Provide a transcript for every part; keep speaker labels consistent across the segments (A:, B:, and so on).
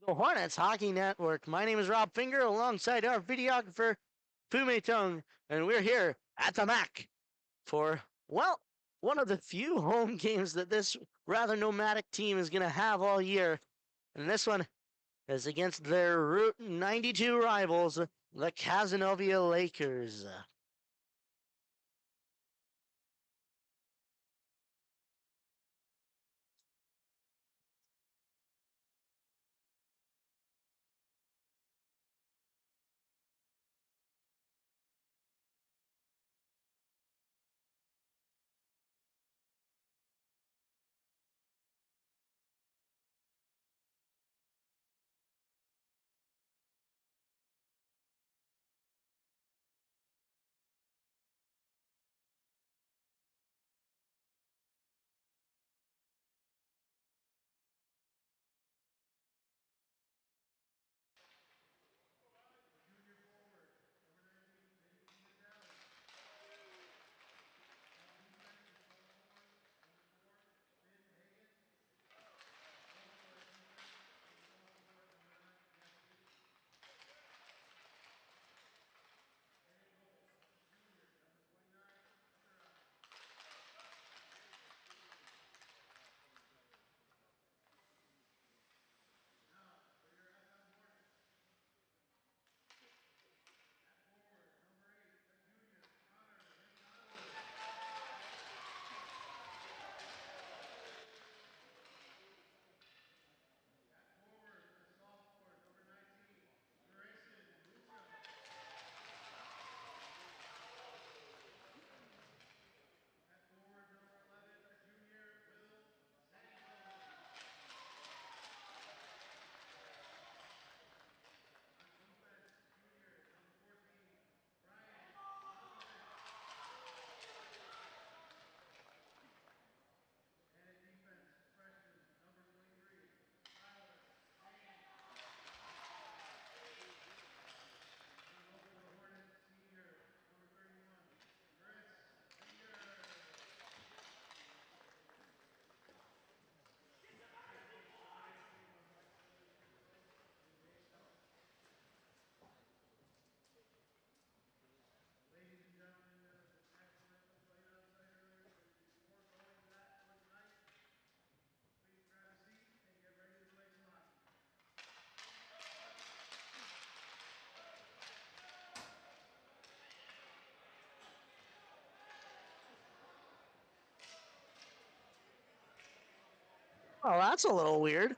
A: the Hornets Hockey Network. My name is Rob Finger alongside our videographer, Fu-Mei Tung, and we're here at the MACC for, well, one of the few home games that this rather nomadic team is going to have all year. And this one is against their Route 92 rivals, the Cazenovia Lakers. Oh, that's a little weird.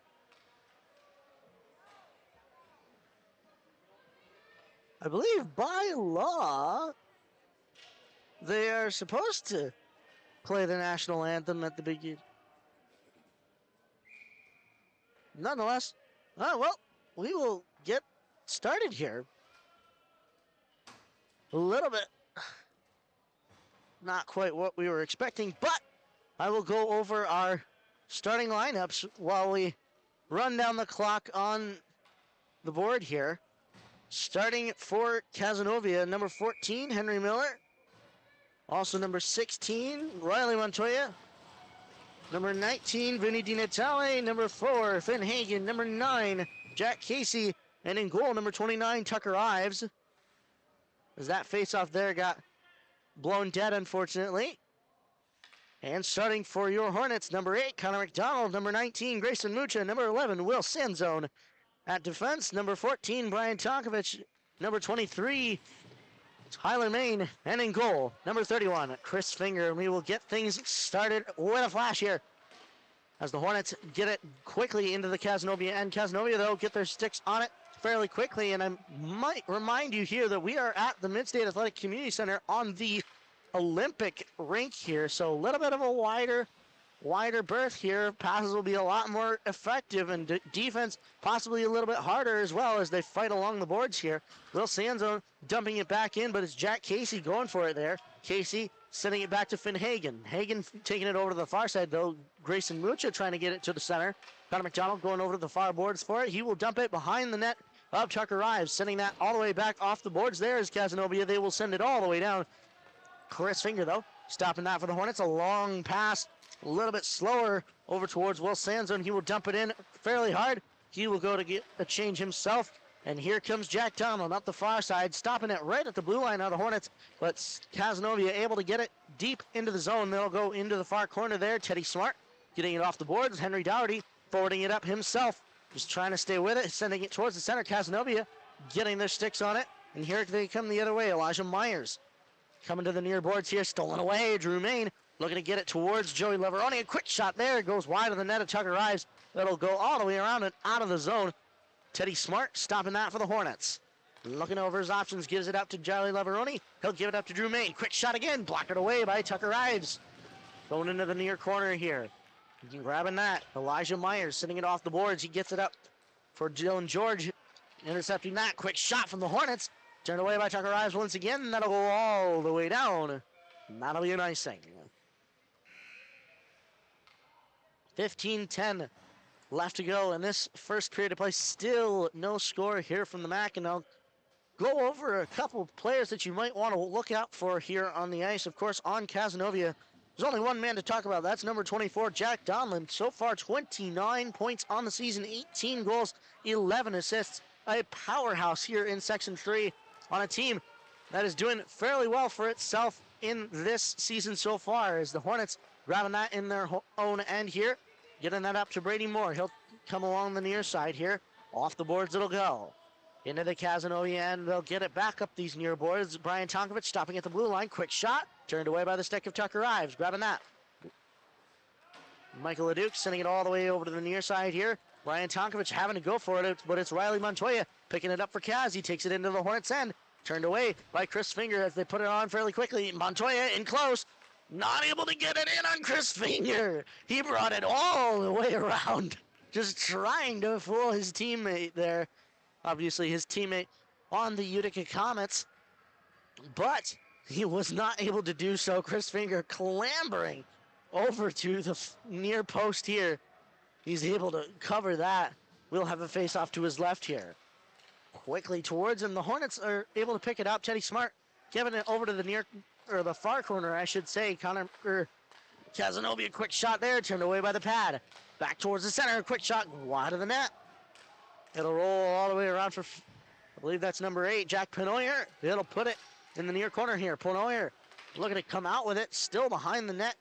A: I believe by law, they are supposed to play the national anthem at the beginning. Nonetheless, we will get started here. A little bit not quite what we were expecting, but I will go over our starting lineups while we run down the clock on the board here. Starting for Cazenovia, number 14, Henry Miller. Also number 16, Riley Montoya. Number 19, Vinny Di Natale. Number 4, Finn Hagen. Number 9, Jack Casey. And in goal, number 29, Tucker Ives. As that face-off there got blown dead, unfortunately. And starting for your Hornets, number 8, Connor McDonald. Number 19, Grayson Mucha. Number 11, Will Sanzone. At defense, number 14, Brian Tonkovich. Number 23, Tyler Main. And in goal, number 31, Chris Finger. And we will get things started with a flash here as the Hornets get it quickly into the Cazenovia end. Cazenovia, though, get their sticks on it fairly quickly. And I might remind you here that we are at the Mid-State Athletic Community Center on the Olympic rink here. So a little bit of a wider berth here. Passes will be a lot more effective, and defense possibly a little bit harder as well as they fight along the boards here. Will Sanzone dumping it back in, but it's Jack Casey going for it there. Casey sending it back to Finn Hagen. Hagen taking it over to the far side, though. Grayson Mucha trying to get it to the center. Connor McDonald going over to the far boards for it. He will dump it behind the net of Tucker Ives, sending that all the way back off the boards there is Cazenovia. They will send it all the way down. Chris Finger, though, stopping that for the Hornets. A long pass, a little bit slower over towards Will Sanzone. He will dump it in fairly hard. He will go to get a change himself. And here comes Jack Donald up the far side, stopping it right at the blue line of the Hornets. But Cazenovia able to get it deep into the zone. They'll go into the far corner there. Teddy Smart getting it off the boards. Henry Dougherty forwarding it up himself. Just trying to stay with it, sending it towards the center. Cazenovia getting their sticks on it. And here they come the other way. Elijah Myers coming to the near boards here. Stolen away. Drew Main looking to get it towards Joey Leveroni. A quick shot there. Goes wide of the net of Tucker Ives. That'll go all the way around and out of the zone. Teddy Smart stopping that for the Hornets. Looking over his options, gives it up to Joey Leveroni. He'll give it up to Drew Main. Quick shot again, blocked it away by Tucker Ives. Going into the near corner here. Grabbing that. Elijah Myers sending it off the boards. He gets it up for Dylan George. Intercepting that. Quick shot from the Hornets. Turned away by Tucker Ives once again. That'll go all the way down. And that'll be an icing. 15-10. Left to go in this first period of play. Still no score here from the MACC, and I'll go over a couple of players that you might want to look out for here on the ice. Of course, on Cazenovia, there's only one man to talk about. That's number 24, Jack Donlin. So far, 29 points on the season, 18 goals, 11 assists. A powerhouse here in Section 3 on a team that is doing fairly well for itself in this season so far, as the Hornets grabbing that in their own end here. Getting that up to Brady Moore. He'll come along the near side here. Off the boards it'll go. Into the Cazenovia end. They'll get it back up these near boards. Brian Tonkovich stopping at the blue line. Quick shot. Turned away by the stick of Tucker Ives. Grabbing that. Michael Leduc sending it all the way over to the near side here. Brian Tonkovich having to go for it, but it's Riley Montoya picking it up for Kaz. He takes it into the Hornets end. Turned away by Chris Finger as they put it on fairly quickly. Montoya in close. Not able to get it in on Chris Finger. He brought it all the way around. Just trying to fool his teammate there. Obviously his teammate on the Utica Comets. But he was not able to do so. Chris Finger clambering over to the near post here. He's able to cover that. We'll have a face-off to his left here. Quickly towards him. The Hornets are able to pick it up. Teddy Smart giving it over to the near, or the far corner, I should say. Cazenovia, quick shot there, turned away by the pad. Back towards the center, quick shot, wide of the net. It'll roll all the way around for, I believe that's number 8, Jack Penoyer. It'll put it in the near corner here. Penoyer looking to come out with it, still behind the net.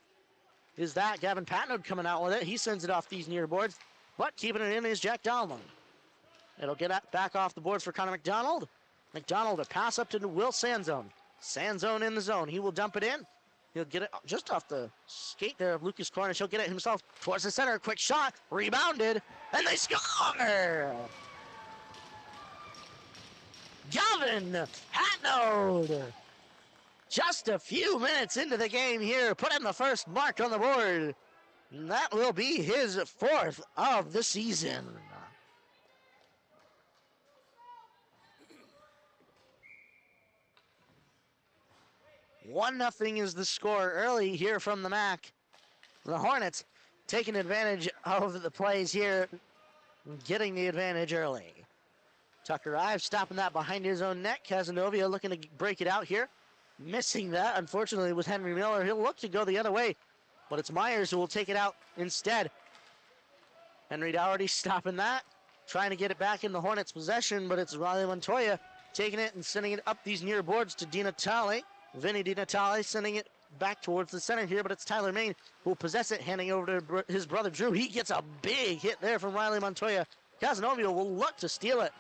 A: Is that Gavin Patnode coming out with it? He sends it off these near boards, but keeping it in is Jack Donlin. It'll get back off the boards for Connor McDonald. McDonald, a pass up to Will Sanzone. Sanzone in the zone. He will dump it in. He'll get it just off the skate there of Lucas Cornish. He'll get it himself towards the center. Quick shot. Rebounded. And they score! Gavin Patnode. Just a few minutes into the game here. Put in the first mark on the board. And that will be his 4th of the season. 1-0 is the score early here from the MACC. The Hornets taking advantage of the plays here, getting the advantage early. Tucker Ives stopping that behind his own net. Cazenovia looking to break it out here. Missing that, unfortunately, with Henry Miller. He'll look to go the other way, but it's Myers who will take it out instead. Henry Dougherty stopping that, trying to get it back in the Hornets' possession, but it's Riley Montoya taking it and sending it up these near boards to Di Natale. Vinny Di Natale sending it back towards the center here, but it's Tyler Main who will possess it, handing over to his brother Drew. He gets a big hit there from Riley Montoya. Cazenovia will look to steal it,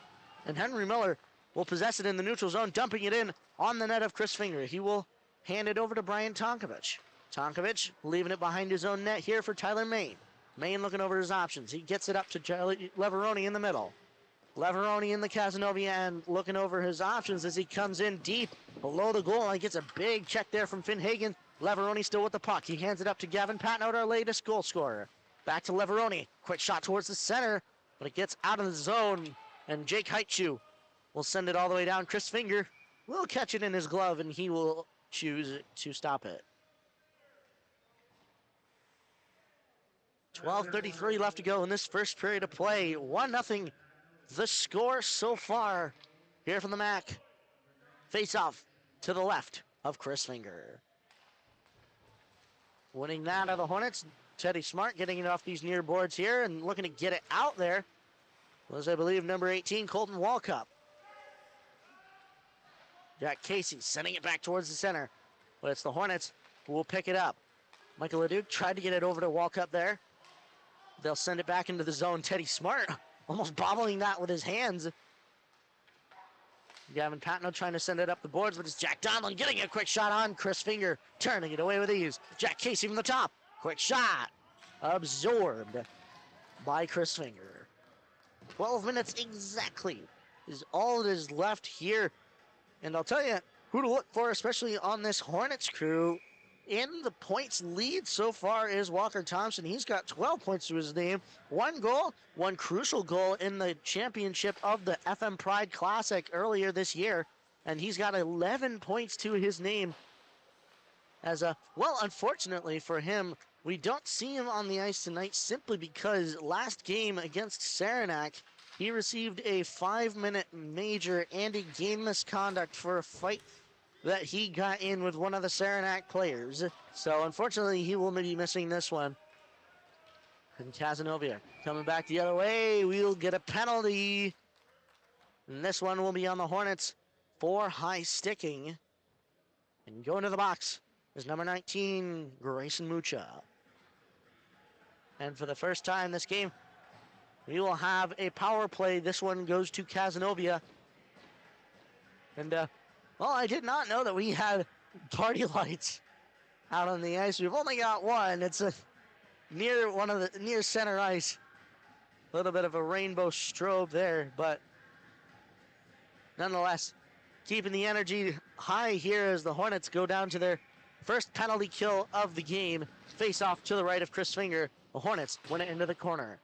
A: and Henry Miller will possess it in the neutral zone, dumping it in on the net of Chris Finger. He will hand it over to Brian Tonkovich. Tonkovich leaving it behind his own net here for Tyler Main. Main looking over his options. He gets it up to Leveroni in the middle. Leveroni in the Cazenovia end, looking over his options as he comes in deep below the goal line. Gets a big check there from Finn Hagen. Leveroni still with the puck. He hands it up to Gavin Patnode, our latest goal scorer. Back to Leveroni. Quick shot towards the center, but it gets out of the zone, and Jake Heitchu will send it all the way down. Chris Finger will catch it in his glove, and he will choose to stop it. 12:33 left to go in this first period of play. 1-0. The score so far here from the MACC. Face off to the left of Chris Finger. Winning that are the Hornets. Teddy Smart getting it off these near boards here and looking to get it out there. was, I believe, number 18, Colton Walkup. Jack Casey sending it back towards the center, but it's the Hornets who will pick it up. Michael Leduc tried to get it over to Walkup there. They'll send it back into the zone. Teddy Smart almost bobbling that with his hands. Gavin Patno trying to send it up the boards, but it's Jack Donlin getting a quick shot on. Chris Finger turning it away with ease. Jack Casey from the top. Quick shot. Absorbed by Chris Finger. 12 minutes exactly is all that is left here. And I'll tell you who to look for, especially on this Hornets crew. In the points lead so far is Walker Thompson. He's got 12 points to his name. One goal, one crucial goal in the championship of the FM Pride Classic earlier this year. And he's got 11 points to his name. Well, unfortunately for him, we don't see him on the ice tonight simply because last game against Saranac, he received a 5-minute major anti-game misconduct for a fight that he got in with one of the Saranac players. So unfortunately, he will be missing this one. And Cazenovia coming back the other way. We'll get a penalty. And this one will be on the Hornets for high sticking. And going to the box is number 19, Grayson Mucha. And for the first time this game, we will have a power play. This one goes to Cazenovia. And, well, I did not know that we had party lights out on the ice. We've only got one. It's near center ice. A little bit of a rainbow strobe there, but nonetheless, keeping the energy high here as the Hornets go down to their first penalty kill of the game. Face off to the right of Chris Finger. The Hornets win it into the corner.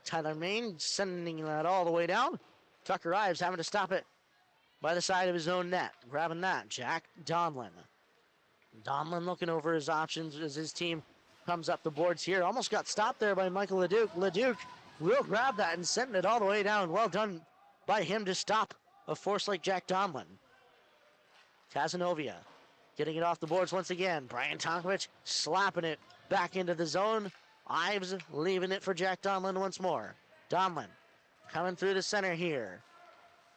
A: Tyler Main sending that all the way down. Tucker Ives having to stop it by the side of his own net. Grabbing that, Jack Donlin. Donlin looking over his options as his team comes up the boards here. Almost got stopped there by Michael Leduc. Leduc will grab that and send it all the way down. Well done by him to stop a force like Jack Donlin. Cazenovia getting it off the boards once again. Brian Tonkovich slapping it back into the zone. Ives leaving it for Jack Donlin once more. Donlin coming through the center here.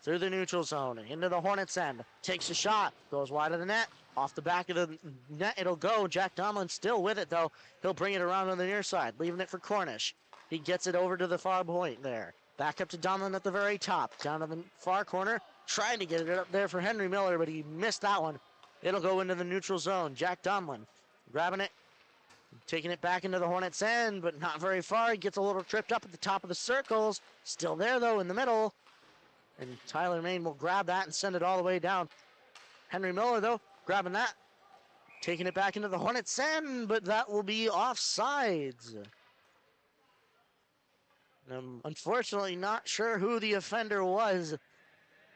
A: Through the neutral zone, into the Hornets end. Takes a shot, goes wide of the net. Off the back of the net, it'll go. Jack Donlin still with it, though. He'll bring it around on the near side, leaving it for Cornish. He gets it over to the far point there. Back up to Donlin at the very top. Down to the far corner, trying to get it up there for Henry Miller, but he missed that one. It'll go into the neutral zone. Jack Donlin grabbing it, taking it back into the Hornets end, but not very far. He gets a little tripped up at the top of the circles. Still there, though, in the middle. And Tyler Main will grab that and send it all the way down. Henry Miller, though, grabbing that. Taking it back into the Hornets end, but that will be offsides. I'm unfortunately not sure who the offender was,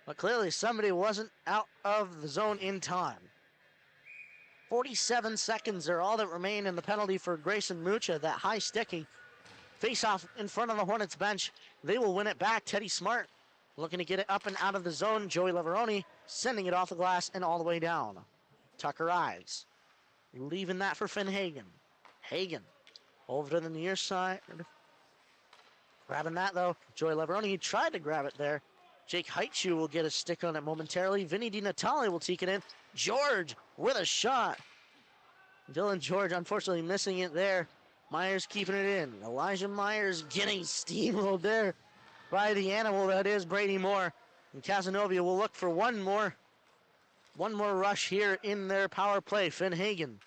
A: but clearly somebody wasn't out of the zone in time. 47 seconds are all that remain in the penalty for Grayson Mucha, that high sticking. Face off in front of the Hornets bench. They will win it back. Teddy Smart looking to get it up and out of the zone. Joey Leveroni sending it off the glass and all the way down. Tucker Ives leaving that for Finn Hagen. Hagen over to the near side. Grabbing that, though. Joey Leveroni, he tried to grab it there. Jake Heitschuh will get a stick on it momentarily. Vinny Di Natale will take it in. George with a shot. Dylan George, unfortunately, missing it there. Myers keeping it in. Elijah Myers getting steamrolled there by the animal that is Brady Moore. And Cazenovia will look for one more rush here in their power play. Finn Hagen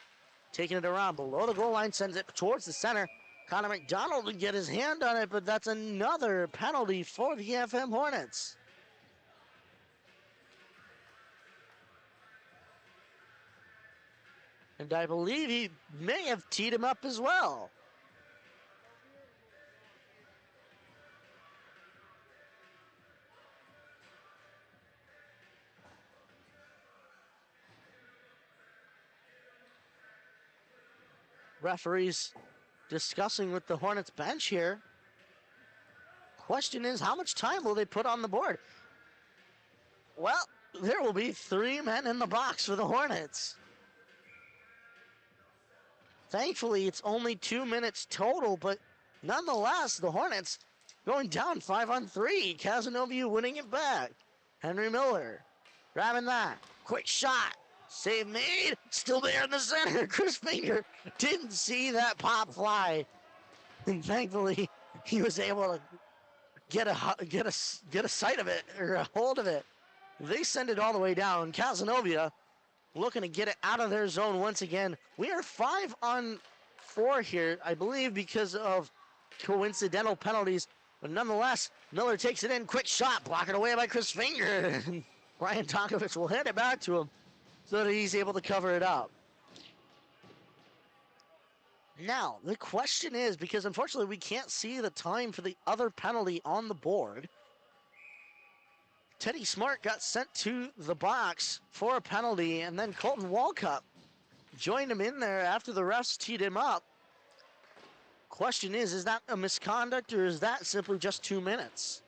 A: taking it around below the goal line, sends it towards the center. Connor McDonald will get his hand on it, but that's another penalty for the FM Hornets. And I believe he may have teed him up as well. Referees discussing with the Hornets bench here. Question is, how much time will they put on the board? Well, there will be 3 men in the box for the Hornets. Thankfully, it's only 2 minutes total, but nonetheless, the Hornets going down 5-on-3. Cazenovia winning it back. Henry Miller grabbing that. Quick shot. Save made. Still there in the center. Chris Finger didn't see that pop fly. And thankfully, he was able to get a sight of it, or a hold of it. They send it all the way down. Cazenovia looking to get it out of their zone once again. We are 5-on-4 here, I believe, because of coincidental penalties. But nonetheless, Miller takes it in. Quick shot. Blocked away by Chris Finger. Ryan Tonkovich will hand it back to him so that he's able to cover it up. Now, the question is, because unfortunately we can't see the time for the other penalty on the board, Teddy Smart got sent to the box for a penalty, and then Colton Walcup joined him in there after the refs teed him up. Question is that a misconduct, or is that simply just 2 minutes?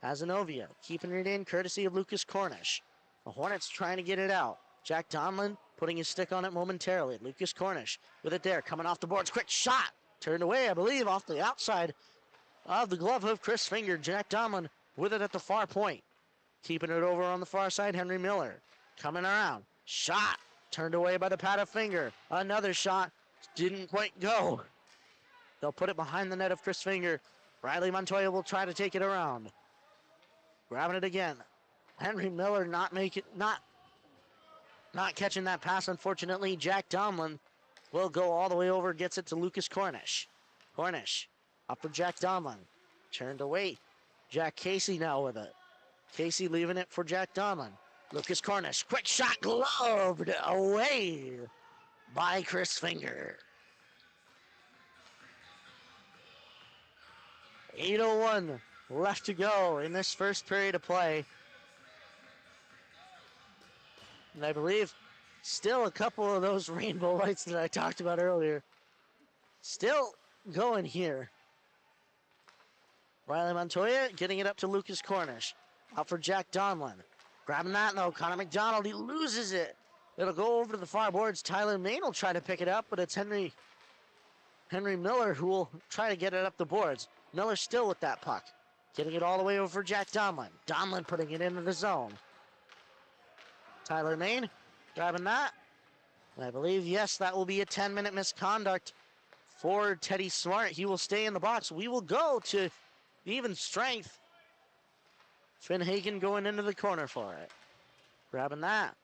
A: Cazenovia keeping it in, courtesy of Lucas Cornish. The Hornets trying to get it out. Jack Donlin putting his stick on it momentarily. Lucas Cornish with it there, coming off the boards. Quick shot. Turned away, I believe, off the outside of the glove of Chris Finger. Jack Donlin with it at the far point. Keeping it over on the far side, Henry Miller. Coming around. Shot. Turned away by the pad of Finger. Another shot. Didn't quite go. They'll put it behind the net of Chris Finger. Riley Montoya will try to take it around. Grabbing it again. Henry Miller not catching that pass, unfortunately. Jack Donlin will go all the way over, gets it to Lucas Cornish. Cornish up for Jack Donlin. Turned away. Jack Casey now with it. Casey leaving it for Jack Donlin. Lucas Cornish, quick shot, gloved away by Chris Finger. 8:01 left to go in this first period of play. And I believe still a couple of those rainbow lights that I talked about earlier still going here. Riley Montoya getting it up to Lucas Cornish. Out for Jack Donlin. Grabbing that though, Connor McDonald, he loses it. It'll go over to the far boards. Tyler Main will try to pick it up, but it's Henry Miller who will try to get it up the boards. Miller still with that puck. Getting it all the way over for Jack Donlin. Donlin putting it into the zone. Tyler Main grabbing that. And I believe, yes, that will be a 10-minute misconduct for Teddy Smart. He will stay in the box. We will go to even strength. Finn Hagen going into the corner for it. Grabbing that.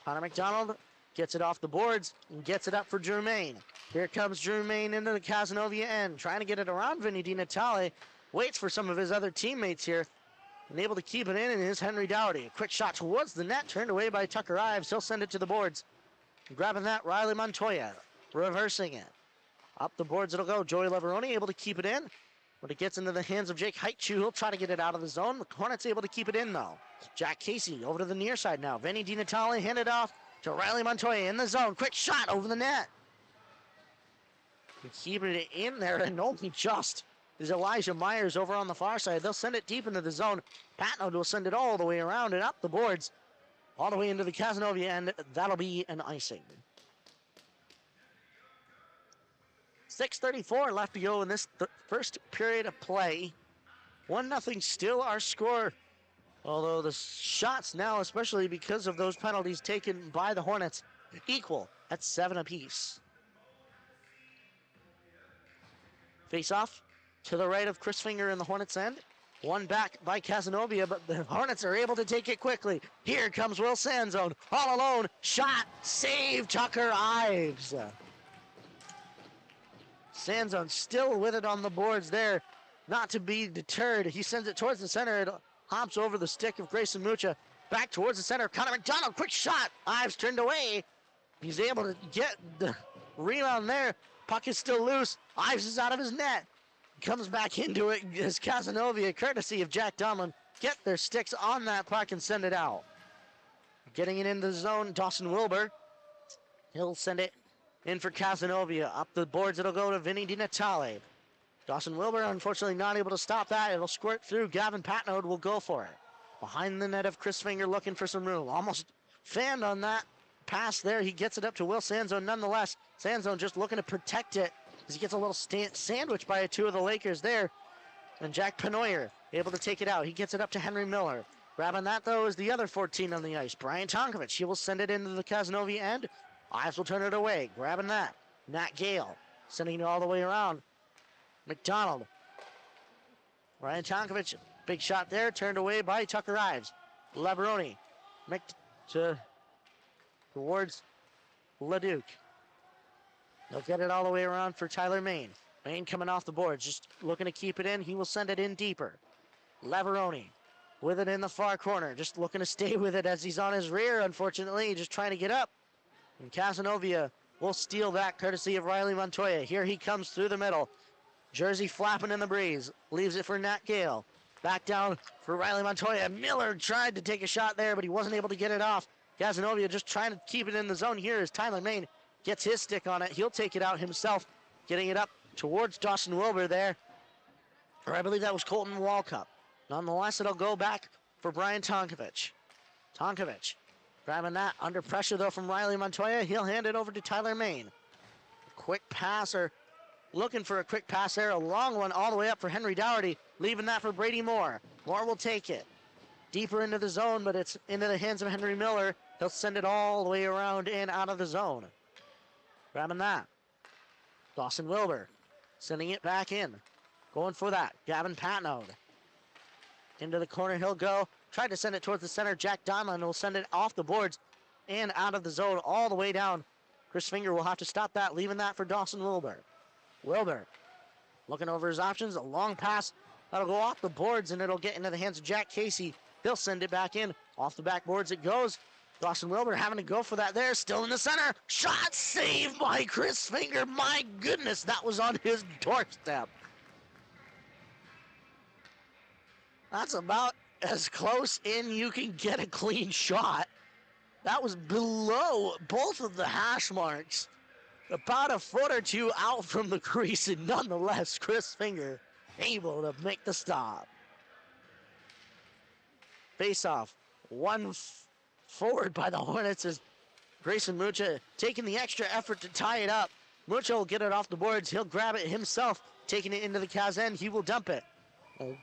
A: Connor McDonald gets it off the boards and gets it up for Drew Main. Here comes Drew Main into the Cazenovia end. Trying to get it around Vinny DiNatale. Waits for some of his other teammates here. And able to keep it in, and is Henry Dowdy. A quick shot towards the net, turned away by Tucker Ives. He'll send it to the boards. Grabbing that, Riley Montoya. Reversing it. Up the boards it'll go. Joey Leveroni able to keep it in. When it gets into the hands of Jake Heitchu, he'll try to get it out of the zone. The Hornets able to keep it in, though. Jack Casey over to the near side now. Vinny DiNatale handed off to Riley Montoya in the zone. Quick shot over the net. Keeping it in there, and only just is Elijah Myers over on the far side. They'll send it deep into the zone. Patnode will send it all the way around and up the boards, all the way into the Cazenovia end. That'll be an icing. 6:34 left to go in this first period of play. 1-0 still our score. Although the shots now, especially because of those penalties taken by the Hornets, equal at 7 apiece. Face off to the right of Chris Finger in the Hornets end. One back by Cazenovia, but the Hornets are able to take it quickly. Here comes Will Sanzone, all alone. Shot, save, Tucker Ives. Sanzone still with it on the boards there, not to be deterred. He sends it towards the center. It hops over the stick of Grayson Mucha. Back towards the center. Connor McDonald, quick shot. Ives turned away. He's able to get the rebound there. Puck is still loose. Ives is out of his net. Comes back into it as Cazenovia, courtesy of Jack Donlin, get their sticks on that puck and send it out. Getting it into the zone, Dawson Wilbur. He'll send it in for Cazenovia. Up the boards, it'll go to Vinny DiNatale. Dawson Wilbur, unfortunately, not able to stop that. It'll squirt through. Gavin Patnode will go for it. Behind the net of Chris Finger, looking for some room. Almost fanned on that pass there. He gets it up to Will Sanzone nonetheless. Sanzone just looking to protect it as he gets a little sandwich by two of the Lakers there. And Jack Penoyer able to take it out. He gets it up to Henry Miller. Grabbing that, though, is the other 14 on the ice. Brian Tonkovich, he will send it into the Cazenovia end. Ives will turn it away. Grabbing that. Nat Gale sending it all the way around. McDonald. Ryan Tonkovich, big shot there, turned away by Tucker Ives. Leveroni towards Leduc. They'll get it all the way around for Tyler Main. Main coming off the boards, just looking to keep it in. He will send it in deeper. Leveroni with it in the far corner, just looking to stay with it as he's on his rear, unfortunately, just trying to get up. And Cazenovia will steal that courtesy of Riley Montoya. Here he comes through the middle. Jersey flapping in the breeze. Leaves it for Nat Gale. Back down for Riley Montoya. Miller tried to take a shot there, but he wasn't able to get it off. Cazenovia just trying to keep it in the zone here as Tyler Main gets his stick on it. He'll take it out himself, getting it up towards Dawson Wilbur there. Or I believe that was Colton Walkup. Nonetheless, it'll go back for Brian Tonkovich. Tonkovich grabbing that under pressure, though, from Riley Montoya. He'll hand it over to Tyler Main. Quick pass, or looking for a quick pass there. A long one all the way up for Henry Dougherty, leaving that for Brady Moore. Moore will take it deeper into the zone, but it's into the hands of Henry Miller. He'll send it all the way around and out of the zone. Grabbing that. Dawson Wilbur sending it back in. Going for that. Gavin Patnode. Into the corner he'll go. Tried to send it towards the center. Jack Donlin will send it off the boards and out of the zone all the way down. Chris Finger will have to stop that, leaving that for Dawson Wilbur. Wilbur looking over his options. A long pass. That'll go off the boards and it'll get into the hands of Jack Casey. He'll send it back in. Off the backboards it goes. Dawson Wilbur having to go for that there. Still in the center. Shot saved by Chris Finger. My goodness, that was on his doorstep. That's about as close in you can get a clean shot. That was below both of the hash marks. About a foot or two out from the crease, and nonetheless, Chris Finger able to make the stop. Face-off. One forward by the Hornets as Grayson Mucha taking the extra effort to tie it up. Mucha will get it off the boards. He'll grab it himself, taking it into the Caz end. He will dump it. A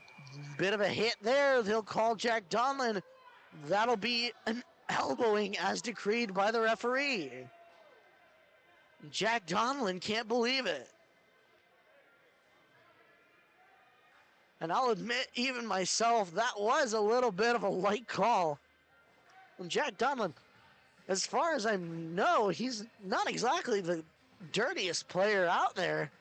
A: bit of a hit there. They'll call Jack Donlin. That'll be an elbowing as decreed by the referee. Jack Donlin can't believe it. And I'll admit, even myself, that was a little bit of a light call. And Jack Donlin, as far as I know, he's not exactly the dirtiest player out there.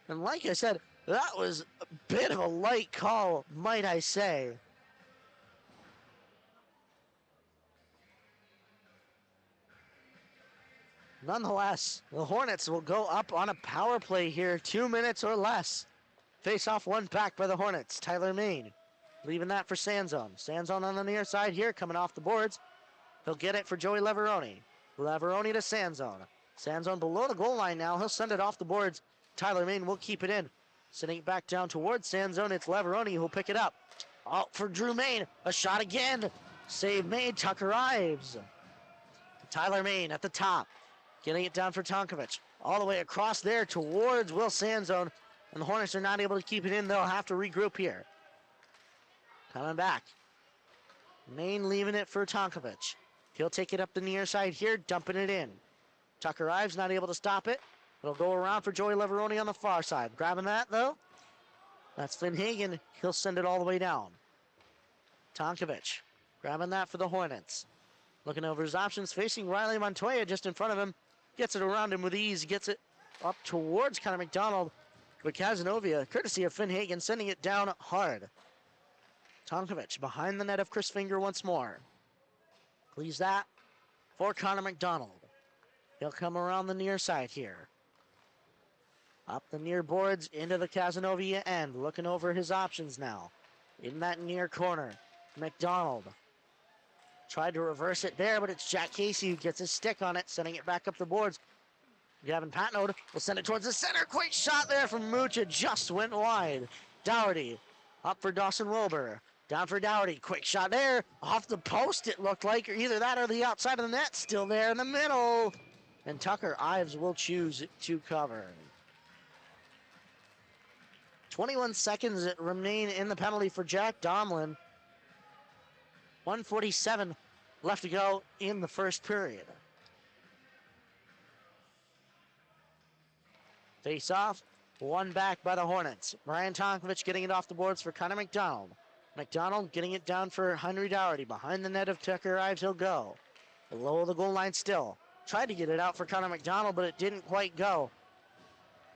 A: And like I said, that was a bit of a light call, might I say. Nonetheless, the Hornets will go up on a power play here, 2 minutes or less. Face-off one back by the Hornets. Tyler Main leaving that for Sanzone. Sanzone on the near side here, coming off the boards. He'll get it for Joey Leveroni. Leveroni to Sanzone. Sanzone below the goal line now. He'll send it off the boards. Tyler Main will keep it in. Sending it back down towards Sanzone. It's Leveroni who'll pick it up. Out for Drew Main. A shot again. Save made. Tucker Ives. Tyler Main at the top. Getting it down for Tonkovich. All the way across there towards Will Sanzone. And the Hornets are not able to keep it in. They'll have to regroup here. Coming back. Main leaving it for Tonkovich. He'll take it up the near side here, dumping it in. Tucker Ives not able to stop it. It'll go around for Joey Leveroni on the far side. Grabbing that, though. That's Finn Hagen. He'll send it all the way down. Tonkovich grabbing that for the Hornets. Looking over his options, facing Riley Montoya just in front of him. Gets it around him with ease. Gets it up towards Connor McDonald. But Cazenovia, courtesy of Finn Hagen, sending it down hard. Tonkovich behind the net of Chris Finger once more. Leaves that for Connor McDonald. He'll come around the near side here. Up the near boards into the Cazenovia end. Looking over his options now. In that near corner, McDonald. Tried to reverse it there, but it's Jack Casey who gets his stick on it, sending it back up the boards. Gavin Patnode will send it towards the center. Quick shot there from Mucha. Just went wide. Dougherty up for Dawson Wilbur. Down for Dougherty. Quick shot there. Off the post, it looked like. Or either that or the outside of the net. Still there in the middle. and Tucker Ives will choose to cover. 21 seconds remain in the penalty for Jack Donlin. 1:47 left to go in the first period. Face off, one back by the Hornets. Brian Tonkovich getting it off the boards for Connor McDonald. McDonald getting it down for Henry Dougherty. Behind the net of Tucker Ives, he'll go. Below the goal line still. Tried to get it out for Connor McDonald, but it didn't quite go.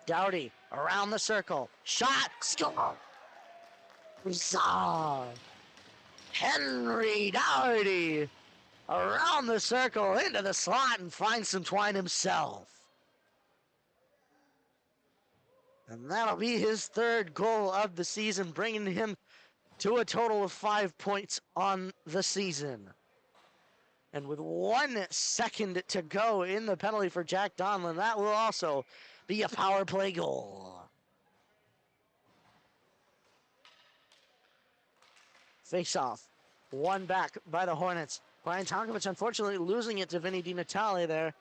A: Dougherty around the circle. Shot, score! Henry Dougherty around the circle into the slot and finds some twine himself. And that'll be his third goal of the season, bringing him to a total of 5 points on the season. And with 1 second to go in the penalty for Jack Donlin, that will also be a power play goal. Face off. One back by the Hornets. Brian Tonkovich unfortunately losing it to Vinny DiNatale there.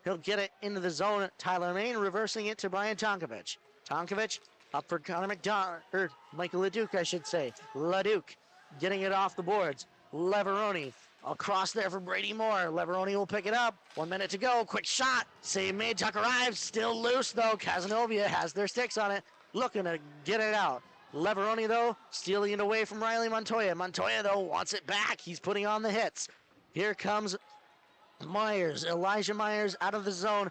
A: He'll get it into the zone. Tyler Main reversing it to Brian Tonkovich. Tonkovich up for Connor McDonald, or Michael LeDuc, I should say. LeDuc getting it off the boards. Leveroni across there for Brady Moore. Leveroni will pick it up. 1 minute to go. Quick shot. Save made. Tucker Ives still loose though. Cazenovia has their sticks on it. Looking to get it out. Leveroni though stealing it away from Riley Montoya. Montoya though wants it back. He's putting on the hits. Here comes Myers. Elijah Myers out of the zone.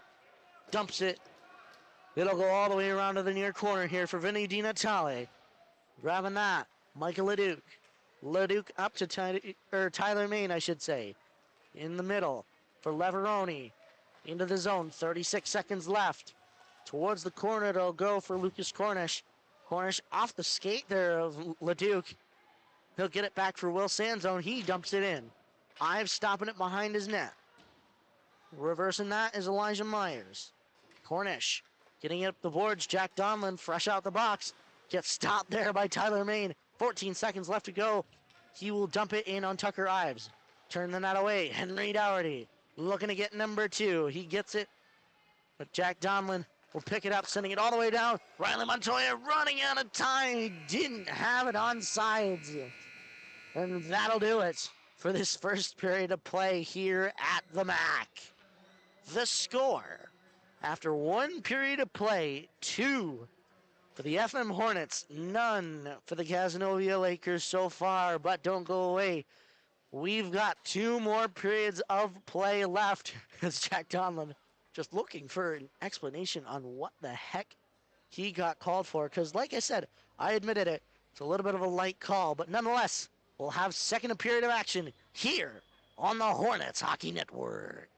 A: Dumps it. It'll go all the way around to the near corner here for Vinny DiNatale. Grabbing that. Michael LeDuc. LeDuc up to Tyler Main, I should say. In the middle for Leveroni. Into the zone. 36 seconds left. Towards the corner, it'll go for Lucas Cornish. Cornish off the skate there of LeDuc. He'll get it back for Will Sanzone. He dumps it in. Ives stopping it behind his net. Reversing that is Elijah Myers. Cornish getting it up the boards. Jack Donlin fresh out the box. Gets stopped there by Tyler Main. 14 seconds left to go. He will dump it in on Tucker Ives. Turn the net away. Henry Dougherty looking to get number 2. He gets it, but Jack Donlin will pick it up, sending it all the way down. Riley Montoya running out of time. He didn't have it on sides. And that'll do it for this first period of play here at the MACC. The score, after 1 period of play, 2 for the FM Hornets, none for the Cazenovia Lakers so far, but don't go away. We've got 2 more periods of play left as Jack Donlin just looking for an explanation on what the heck he got called for. Because like I said, I admitted it, it's a little bit of a light call, but nonetheless, we'll have second period of action here on the Hornets Hockey Network.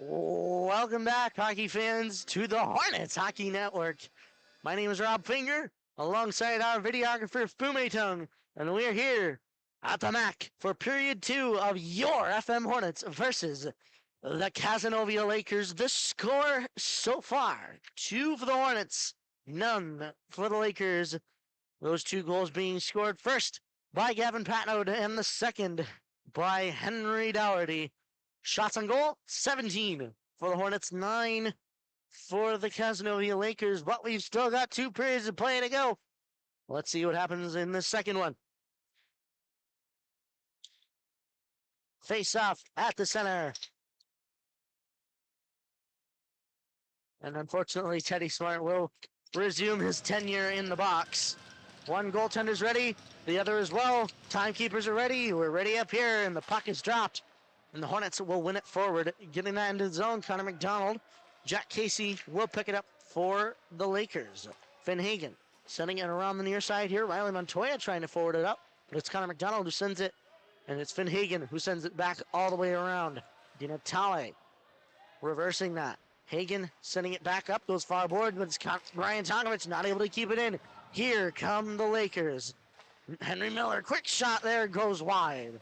A: Welcome back, hockey fans, to the Hornets Hockey Network. My name is Rob Finger, alongside our videographer Fu-Mei Tung, and we're here at the MACC for period 2 of your FM Hornets versus the Cazenovia Lakers. The score so far, 2 for the Hornets, none for the Lakers. Those 2 goals being scored first by Gavin Patnode and the second by Henry Dougherty. Shots on goal, 17 for the Hornets, 9 for the Cazenovia Lakers, but we've still got 2 periods of play to go. Let's see what happens in the second one. Face off at the center. And unfortunately, Teddy Smart will resume his tenure in the box. One goaltender's ready, the other as well. Timekeepers are ready. We're ready up here, and the puck is dropped. And the Hornets will win it forward, getting that into the zone. Connor McDonald, Jack Casey will pick it up for the Lakers. Finn Hagen sending it around the near side here. Riley Montoya trying to forward it up, but it's Connor McDonald who sends it, and it's Finn Hagen who sends it back all the way around. Di Natale reversing that. Hagen sending it back up, goes far board, but it's Ryan Tonkovich not able to keep it in. Here come the Lakers. Henry Miller, quick shot there, goes wide.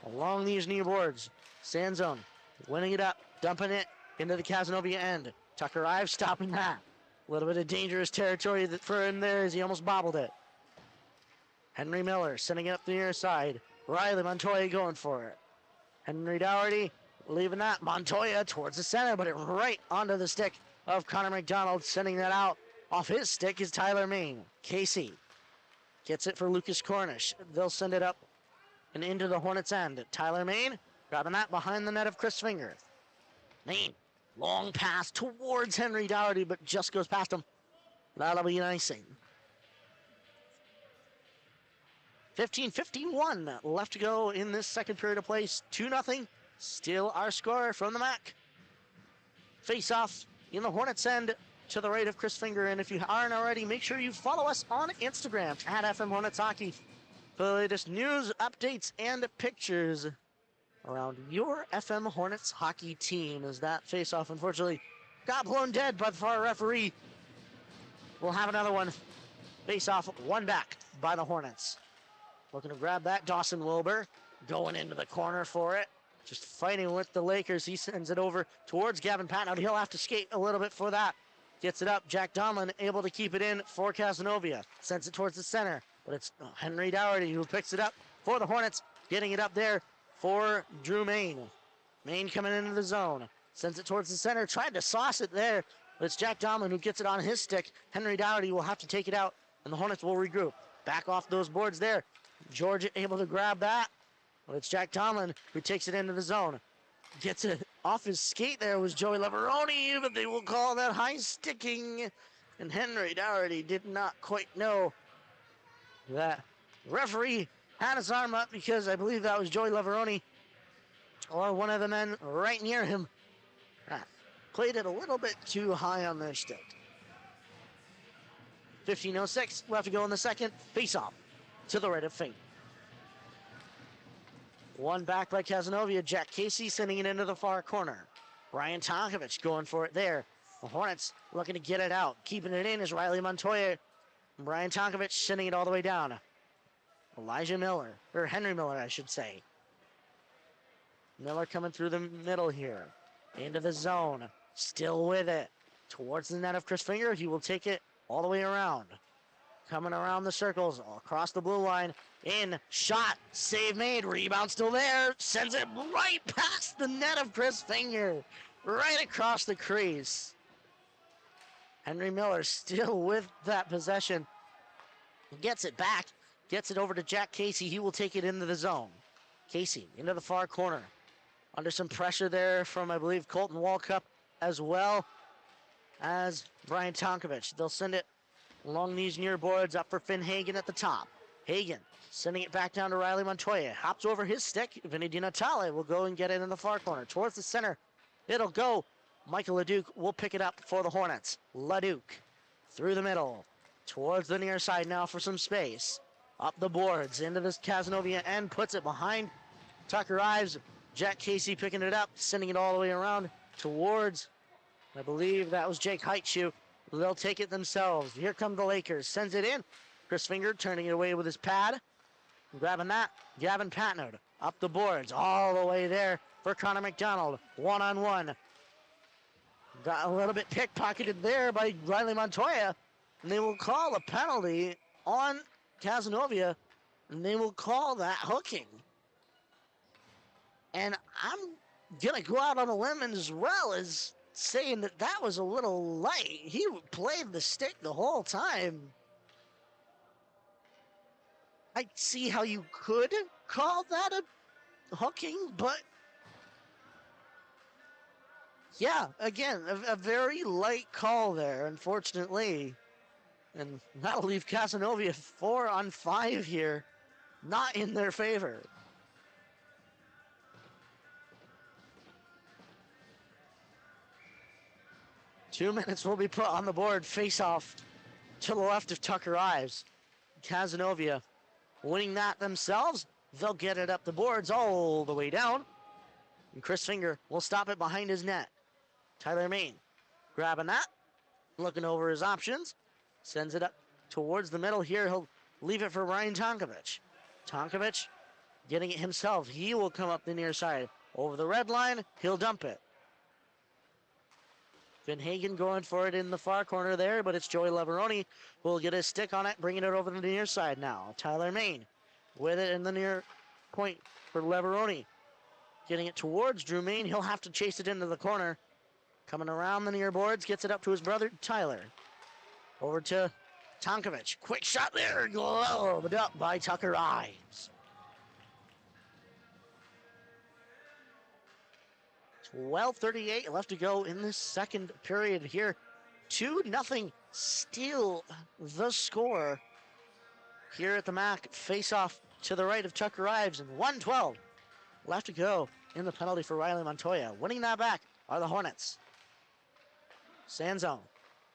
A: Along these near boards. Sanzone winning it up, dumping it into the Cazenovia end. Tucker Ives stopping that. A little bit of dangerous territory for him there as he almost bobbled it. Henry Miller sending it up the near side. Riley Montoya going for it. Henry Dougherty leaving that. Montoya towards the center, but it right onto the stick of Connor McDonald. Sending that out. Off his stick is Tyler Main. Casey gets it for Lucas Cornish. They'll send it up and into the Hornets' end. Tyler Main grabbing that behind the net of Chris Finger. Main, long pass towards Henry Dougherty, but just goes past him. That'll be an icing. 15:51 left to go in this second period of play. 2-0. Still our score from the MACC. Face off in the Hornets' end to the right of Chris Finger. And if you aren't already, make sure you follow us on Instagram at FM Hornets Hockey for the latest news, updates, and pictures around your FM Hornets hockey team. As that face-off, unfortunately, got blown dead by the far referee. We'll have another one. Face-off, one back by the Hornets. Looking to grab that, Dawson Wilbur going into the corner for it. Just fighting with the Lakers. He sends it over towards Gavin Patnode. He'll have to skate a little bit for that. Gets it up. Jack Donlin able to keep it in for Cazenovia. Sends it towards the center. But it's Henry Dougherty who picks it up for the Hornets. Getting it up there for Drew Main. Main coming into the zone. Sends it towards the center. Tried to sauce it there. But it's Jack Donlin who gets it on his stick. Henry Dougherty will have to take it out. And the Hornets will regroup. Back off those boards there. Georgia able to grab that. But it's Jack Donlin who takes it into the zone. Gets it off his skate there was Joey Leveroni, but they will call that high sticking. And Henry Dougherty did not quite know that referee had his arm up, because I believe that was Joey Leveroni or one of the men right near him. Played it a little bit too high on their stick. 15:06 left to go in the second. Face off to the right of Fink. One back by Cazenovia. Jack Casey sending it into the far corner. Ryan Tonkovich going for it there. The Hornets looking to get it out. Keeping it in is Riley Montoya. Brian Tonkovich sending it all the way down. Elijah Miller, or Henry Miller, I should say. Miller coming through the middle here. Into the zone. Still with it. Towards the net of Chris Finger. He will take it all the way around. Coming around the circles, across the blue line. In, shot, save made, rebound still there. Sends it right past the net of Chris Finger. Right across the crease. Henry Miller still with that possession. Gets it back. Gets it over to Jack Casey. He will take it into the zone. Casey into the far corner. Under some pressure there from, I believe, Colton Walkup, as well as Brian Tonkovich. They'll send it along these near boards up for Finn Hagen at the top. Hagen sending it back down to Riley Montoya. Hops over his stick. Vinny Di Natale will go and get it in the far corner. Towards the center. It'll go. Michael LeDuc will pick it up for the Hornets. LeDuc through the middle. Towards the near side now for some space. Up the boards into this Cazenovia end. Puts it behind Tucker Ives. Jack Casey picking it up. Sending it all the way around towards, I believe that was Jake Heitschuh. They'll take it themselves. Here come the Lakers. Sends it in. Chris Finger turning it away with his pad. Grabbing that. Gavin Patnode up the boards all the way there for Connor McDonald. One-on-one. Got a little bit pickpocketed there by Riley Montoya. And they will call a penalty on Cazenovia. And they will call that hooking. And I'm going to go out on a limb as well as saying that that was a little light. He played the stick the whole time. I see how you could call that a hooking, but yeah, again, a very light call there, unfortunately. And that'll leave Cazenovia 4-on-5 here, not in their favor. Two minutes will be put on the board, face off to the left of Tucker Ives. Cazenovia winning that themselves. They'll get it up the boards all the way down. And Chris Finger will stop it behind his net. Tyler Main grabbing that, looking over his options. Sends it up towards the middle here. He'll leave it for Ryan Tonkovic. Tonkovic getting it himself. He will come up the near side. Over the red line, he'll dump it. Finn Hagen going for it in the far corner there, but it's Joey Leveroni who will get his stick on it, bringing it over to the near side now. Tyler Main with it in the near point for Leveroni. Getting it towards Drew Main. He'll have to chase it into the corner. Coming around the near boards, gets it up to his brother, Tyler. Over to Tonkovic. Quick shot there, globed up by Tucker Ives. 12:38 left to go in this second period here. 2-0 still the score here at the MACC. Face off to the right of Tucker Ives, and 1:12 left to go in the penalty for Riley Montoya. Winning that back are the Hornets. Sand zone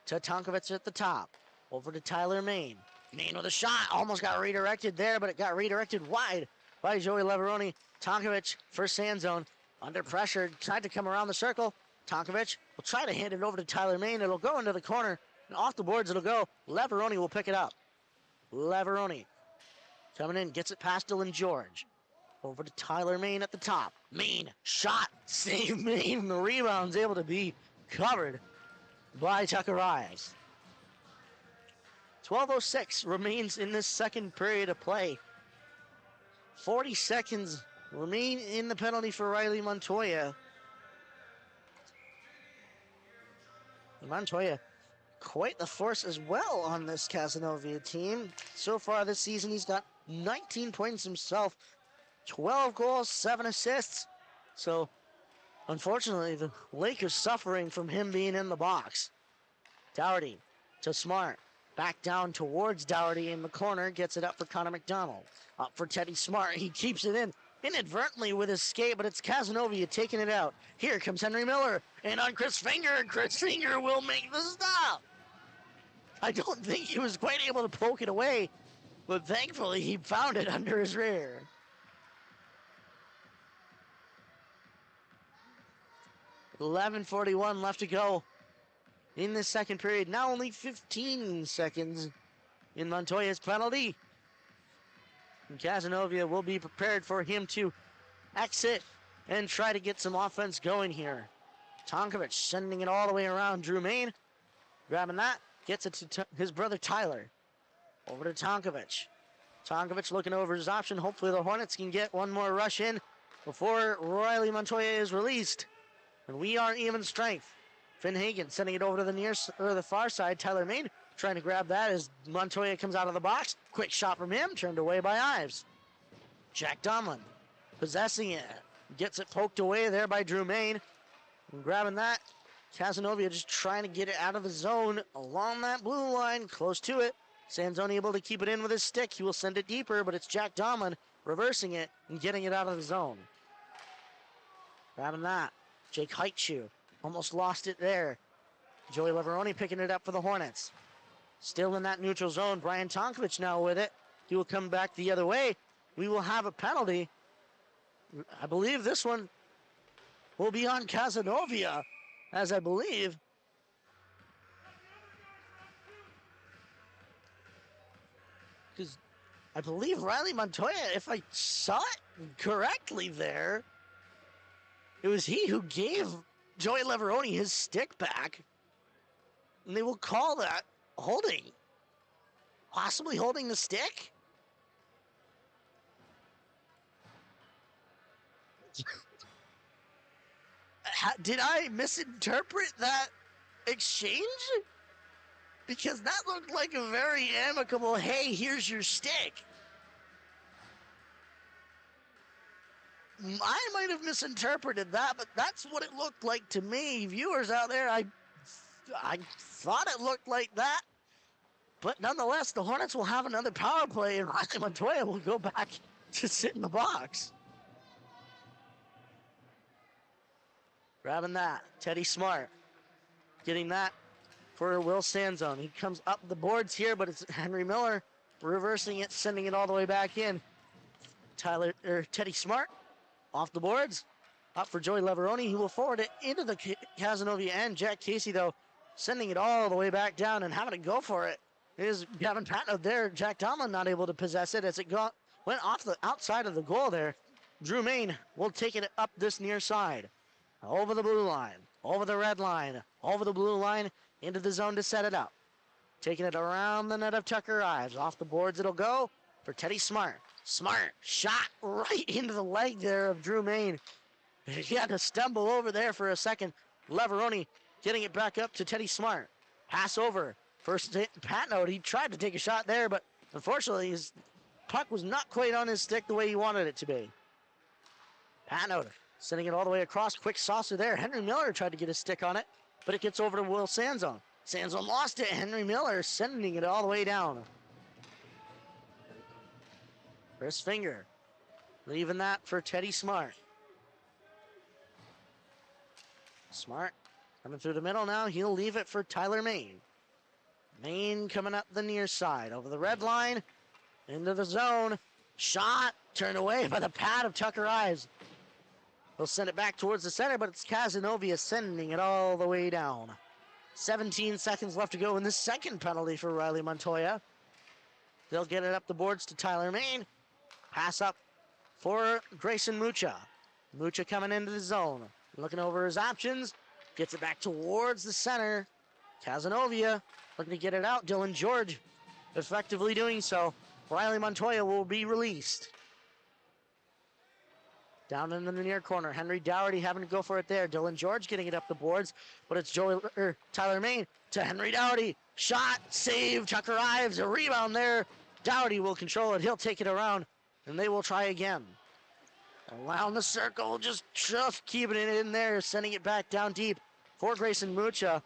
A: to Tonkovic at the top. Over to Tyler Main. Main with a shot. Almost got redirected there, but it got redirected wide by Joey Leveroni. Tonkovic for sand zone. Under pressure, tried to come around the circle. Tonkovic will try to hand it over to Tyler Main. It'll go into the corner, and off the boards it'll go. Leveroni will pick it up. Leveroni coming in, gets it past Dylan George. Over to Tyler Main at the top. Main, shot, save Main. The rebound's able to be covered by Tucker Ives. 12:06 remains in this second period of play. 40 seconds remain in the penalty for Riley Montoya. And Montoya, quite the force as well on this Cazenovia team. So far this season, he's got 19 points himself, 12 goals, 7 assists. So, unfortunately, the Lakers suffering from him being in the box. Dougherty to Smart. Back down towards Dougherty in the corner. Gets it up for Connor McDonald. Up for Teddy Smart. He keeps it in inadvertently with his skate, but it's Cazenovia taking it out. Here comes Henry Miller. And on Chris Finger. And Chris Finger will make the stop. I don't think he was quite able to poke it away, but thankfully he found it under his rear. $11:41 left to go in the second period. Now only 15 seconds in Montoya's penalty. And Cazenovia will be prepared for him to exit and try to get some offense going here. Tonkovic sending it all the way around. Drew Main grabbing that. Gets it to his brother Tyler. Over to Tonkovic. Tonkovic looking over his option. Hopefully the Hornets can get one more rush in before Riley Montoya is released. And we are even strength. Finn Hagen sending it over to the far side. Tyler Main trying to grab that as Montoya comes out of the box. Quick shot from him, turned away by Ives. Jack Donlin possessing it. Gets it poked away there by Drew Main. And grabbing that. Cazenovia just trying to get it out of the zone along that blue line, close to it. Sanzone able to keep it in with his stick. He will send it deeper, but it's Jack Donlin reversing it and getting it out of the zone. Grabbing that. Jake Heitschuh almost lost it there. Joey Leveroni picking it up for the Hornets. Still in that neutral zone. Brian Tonkovic now with it. He will come back the other way. We will have a penalty. I believe this one will be on Cazenovia, as I believe. Because I believe Riley Montoya, if I saw it correctly there, it was he who gave Joey Leveroni his stick back. And they will call that holding. Possibly holding the stick? Did I misinterpret that exchange? Because that looked like a very amicable, hey, here's your stick. I might have misinterpreted that, but that's what it looked like to me. Viewers out there, I thought it looked like that. But nonetheless, the Hornets will have another power play, and Riley Montoya will go back to sit in the box. Grabbing that, Teddy Smart. Getting that for Will Sanzone. He comes up the boards here, but it's Henry Miller reversing it, sending it all the way back in. Teddy Smart off the boards. Up for Joey Leveroni. He will forward it into the Cazenovia end. Jack Casey, though, sending it all the way back down and having to go for it. Is Gavin Patno there. Jack Tomlin not able to possess it as it went off the outside of the goal there. Drew Main will take it up this near side. Over the blue line, over the red line, over the blue line, into the zone to set it up. Taking it around the net of Tucker Ives. Off the boards it'll go for Teddy Smart. Smart shot right into the leg there of Drew Main. He had to stumble over there for a second. Leveroni getting it back up to Teddy Smart. Pass over. First Patno, he tried to take a shot there, but unfortunately his puck was not quite on his stick the way he wanted it to be. Patno sending it all the way across. Quick saucer there. Henry Miller tried to get his stick on it, but it gets over to Will Sanzone. Sanzone lost it. Henry Miller sending it all the way down. Chris Finger leaving that for Teddy Smart. Smart coming through the middle now. He'll leave it for Tyler Main. Main coming up the near side. Over the red line. Into the zone. Shot. Turned away by the pad of Tucker Ives. He'll send it back towards the center, but it's Cazenovia sending it all the way down. 17 seconds left to go in the second penalty for Riley Montoya. They'll get it up the boards to Tyler Main. Pass up for Grayson Mucha. Mucha coming into the zone. Looking over his options. Gets it back towards the center. Cazenovia looking to get it out. Dylan George effectively doing so. Riley Montoya will be released. Down in the near corner. Henry Dougherty having to go for it there. Dylan George getting it up the boards, but it's Tyler Main to Henry Dougherty. Shot, save, Tucker Ives, a rebound there. Dougherty will control it. He'll take it around, and they will try again. Around the circle, just keeping it in there, sending it back down deep for Grayson Mucha.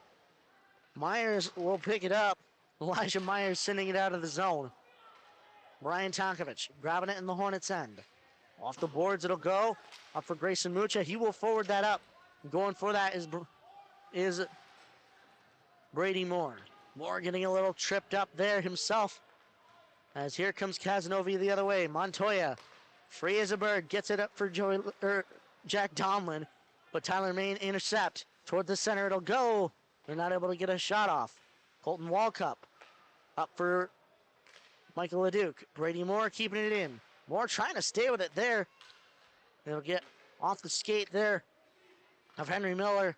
A: Myers will pick it up. Elijah Myers sending it out of the zone. Brian Tonkovich grabbing it in the Hornets' end. Off the boards it'll go. Up for Grayson Mucha. He will forward that up. Going for that is Brady Moore. Moore getting a little tripped up there himself. As here comes Cazenovia the other way. Montoya, free as a bird, gets it up for Jack Tomlin. But Tyler Main intercept. Toward the center it'll go. They're not able to get a shot off. Colton Walkup up for Michael Leduc. Brady Moore keeping it in. Moore trying to stay with it there. They'll get off the skate there of Henry Miller.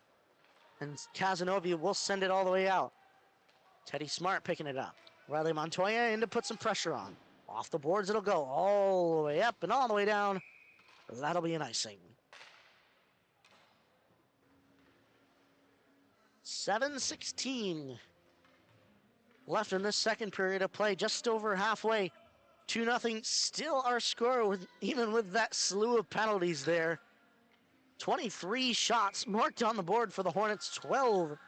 A: And Cazenovia will send it all the way out. Teddy Smart picking it up. Riley Montoya in to put some pressure on. Off the boards it'll go all the way up and all the way down. That'll be an icing. 7:16 left in this second period of play. Just over halfway. 2-0 still our score, even with that slew of penalties there. 23 shots marked on the board for the Hornets, 12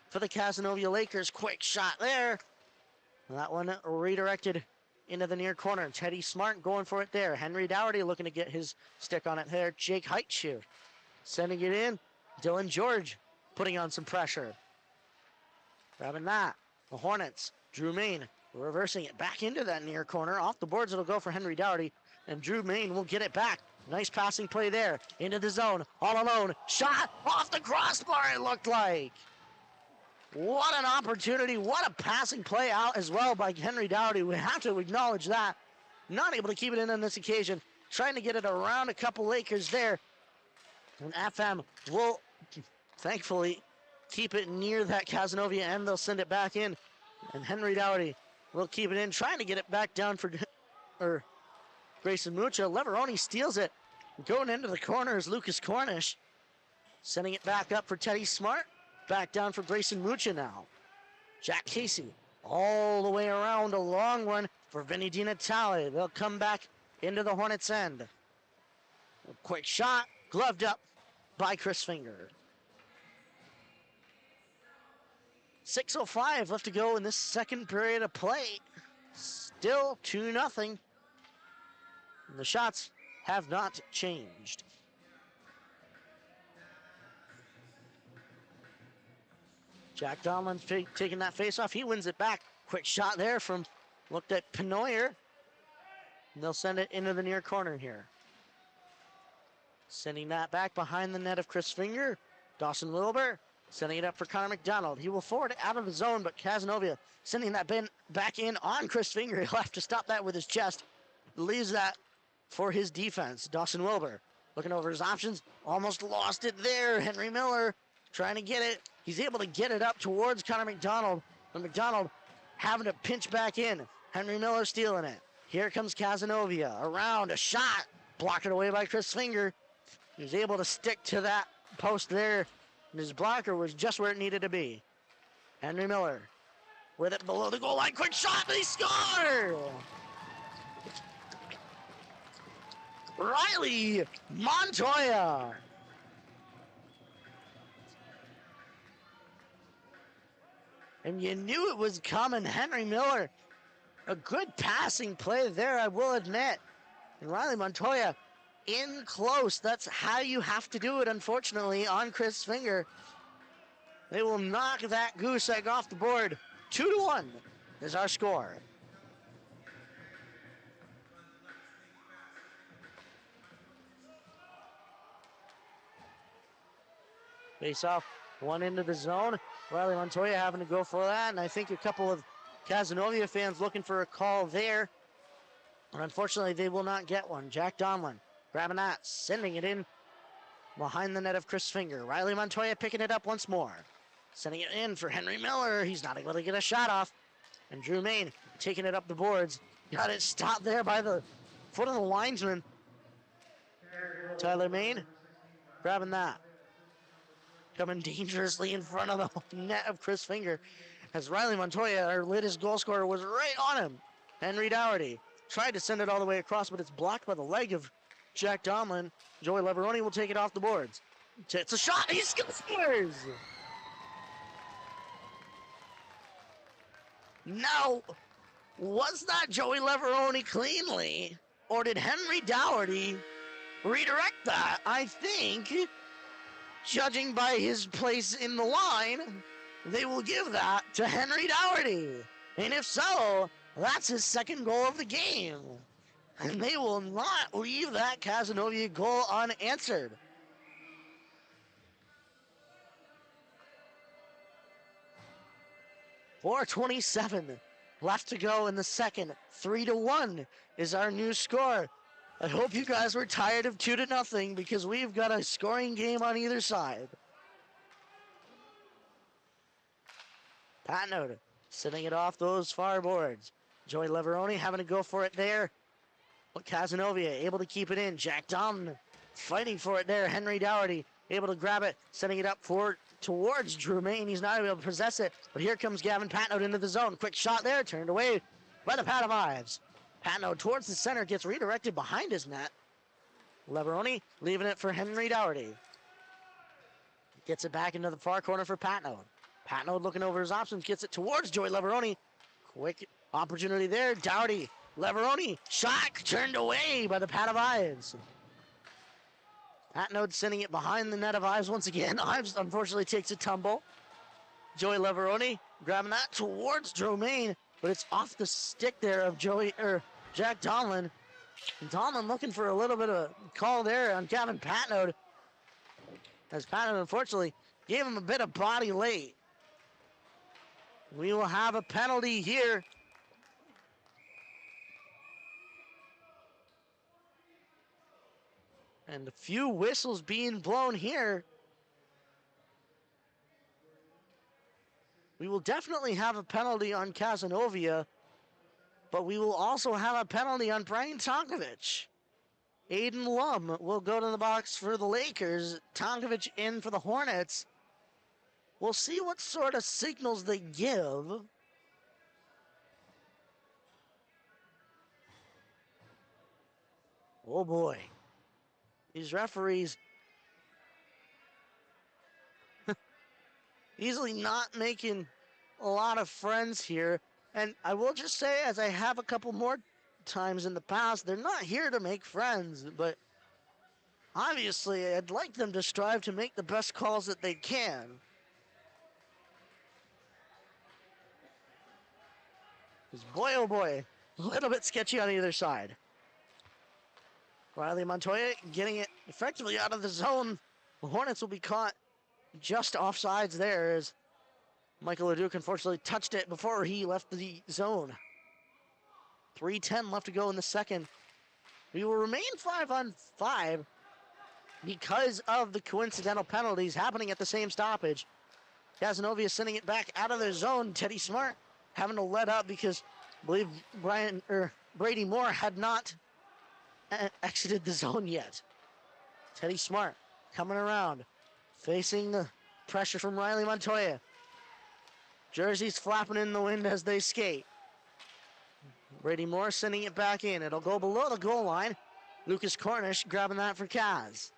A: for the Cazenovia Lakers. Quick shot there. That one redirected into the near corner. Teddy Smart going for it there. Henry Dougherty looking to get his stick on it there. Jake Heitscher sending it in. Dylan George putting on some pressure. Grabbing that. The Hornets. Drew Main reversing it back into that near corner. Off the boards it'll go for Henry Dougherty. And Drew Main will get it back. Nice passing play there. Into the zone. All alone. Shot off the crossbar, it looked like. What an opportunity. What a passing play out as well by Henry Dougherty. We have to acknowledge that. Not able to keep it in on this occasion. Trying to get it around a couple Lakers there. And FM will, thankfully, keep it near that Cazenovia end. They'll send it back in. And Henry Dougherty will keep it in. Trying to get it back down for Grayson Mucha. Leveroni steals it. Going into the corner is Lucas Cornish. Sending it back up for Teddy Smart. Back down for Grayson Mucha now. Jack Casey all the way around. A long one for Vinny Di Natale. They'll come back into the Hornets' end. A quick shot. Gloved up by Chris Finger. 6:05 left to go in this second period of play. Still 2-0. The shots have not changed. Jack Donlin taking that face off. He wins it back. Quick shot there from, looked at Penoyer. And they'll send it into the near corner here. Sending that back behind the net of Chris Finger. Dawson Wilbur sending it up for Connor McDonald. He will forward it out of the zone, but Cazenovia sending that back in on Chris Finger. He'll have to stop that with his chest. Leaves that for his defense. Dawson Wilbur looking over his options. Almost lost it there. Henry Miller trying to get it. He's able to get it up towards Connor McDonald. And McDonald having to pinch back in. Henry Miller stealing it. Here comes Cazenovia. Around, a shot. Blocked it away by Chris Finger. He was able to stick to that post there. And his blocker was just where it needed to be. Henry Miller with it below the goal line. Quick shot, they score! Riley Montoya. And you knew it was coming. Henry Miller, a good passing play there, I will admit. And Riley Montoya in close. That's how you have to do it, unfortunately, on Chris Finger. They will knock that goose egg off the board. 2-1 is our score. Face off, one into the zone. Riley Montoya having to go for that, and I think a couple of Cazenovia fans looking for a call there. And unfortunately, they will not get one. Jack Donlin grabbing that, sending it in behind the net of Chris Finger. Riley Montoya picking it up once more. Sending it in for Henry Miller. He's not able to get a shot off. And Drew Main taking it up the boards. Got it stopped there by the foot of the linesman. Tyler Main grabbing that. Coming dangerously in front of the net of Chris Finger. As Riley Montoya, our latest goal scorer, was right on him. Henry Dougherty tried to send it all the way across, but it's blocked by the leg of Jack Donlin. Joey Leveroni will take it off the boards. It's a shot. He scores! Now, was that Joey Leveroni cleanly, or did Henry Dougherty redirect that? I think, judging by his place in the line, they will give that to Henry Dougherty. And if so, that's his second goal of the game. And they will not leave that Cazenovia goal unanswered. .427 left to go in the second. 3-1 is our new score. I hope you guys were tired of 2-0 because we've got a scoring game on either side. Patnode sending it off those far boards. Joey Leveroni having to go for it there. But Cazenovia able to keep it in. Jack Donlin fighting for it there. Henry Dougherty able to grab it, sending it up towards Drew Main. He's not able to possess it, but here comes Gavin Patnode into the zone. Quick shot there, turned away by the Pat of Ives. Patnode towards the center, gets redirected behind his net. Leveroni leaving it for Henry Dougherty. Gets it back into the far corner for Patnode. Patnode looking over his options, gets it towards Joey Leveroni. Quick opportunity there, Dougherty. Leveroni, shot turned away by the Pat of Ives. Patnode sending it behind the net of Ives once again. Ives unfortunately takes a tumble. Joey Leveroni grabbing that towards Drew Main, but it's off the stick there of Jack Donlin. And Tomlin looking for a little bit of a call there on Gavin Patnode, as Patnode unfortunately gave him a bit of body late. We will have a penalty here. And a few whistles being blown here. We will definitely have a penalty on Cazenovia, but we will also have a penalty on Brian Tonkovic. Aiden Lum will go to the box for the Lakers. Tonkovic in for the Hornets. We'll see what sort of signals they give. Oh boy. These referees easily not making a lot of friends here. And I will just say, as I have a couple more times in the past, they're not here to make friends, but obviously I'd like them to strive to make the best calls that they can. Because boy, oh boy, a little bit sketchy on either side. Riley Montoya getting it effectively out of the zone. The Hornets will be caught just offsides there as Michael Leduc unfortunately touched it before he left the zone. 3:10 left to go in the second. We will remain 5-on-5 because of the coincidental penalties happening at the same stoppage. Cazenovia sending it back out of their zone. Teddy Smart having to let up because I believe Brady Moore had not exited the zone yet. Teddy Smart coming around, facing the pressure from Riley Montoya. Jerseys flapping in the wind as they skate. Brady Moore sending it back in. It'll go below the goal line. Lucas Cornish grabbing that for Kaz.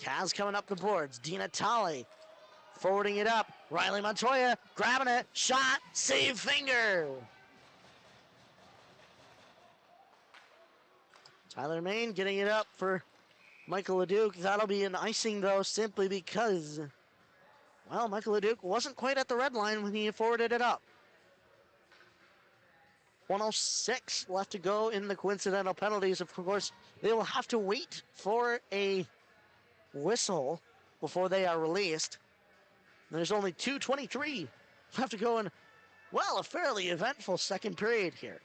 A: Kaz coming up the boards. Dina Talley forwarding it up. Riley Montoya grabbing it. Shot. Save finger. Tyler Main getting it up for Michael Leduc. That'll be an icing, though, simply because, well, Michael Leduc wasn't quite at the red line when he forwarded it up. 1:06 left to go in the coincidental penalties. Of course, they will have to wait for a whistle before they are released. There's only 2:23 left to go in, well, a fairly eventful second period here.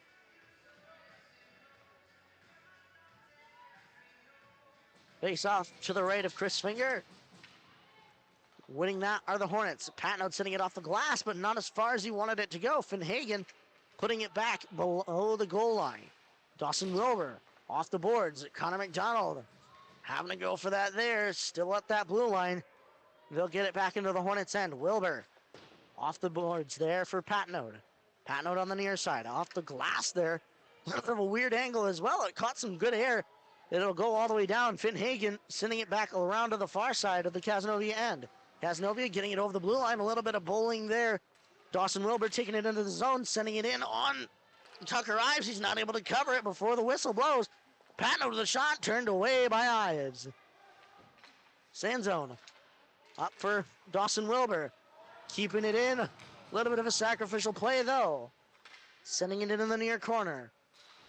A: Face off to the right of Chris Finger. Winning that are the Hornets. Patnode sending it off the glass, but not as far as he wanted it to go. Finn Hagen putting it back below the goal line. Dawson Wilbur off the boards. Connor McDonald having to go for that there. Still at that blue line. They'll get it back into the Hornets' end. Wilbur off the boards there for Patnode. Patnode on the near side. Off the glass there. A little bit of a weird angle as well. It caught some good air. It'll go all the way down. Finn Hagen sending it back around to the far side of the Cazenovia end. Cazenovia getting it over the blue line. A little bit of bowling there. Dawson Wilbur taking it into the zone, sending it in on Tucker Ives. He's not able to cover it before the whistle blows. Patnode with a shot turned away by Ives. Sand zone up for Dawson Wilbur. Keeping it in. A little bit of a sacrificial play, though. Sending it into the near corner.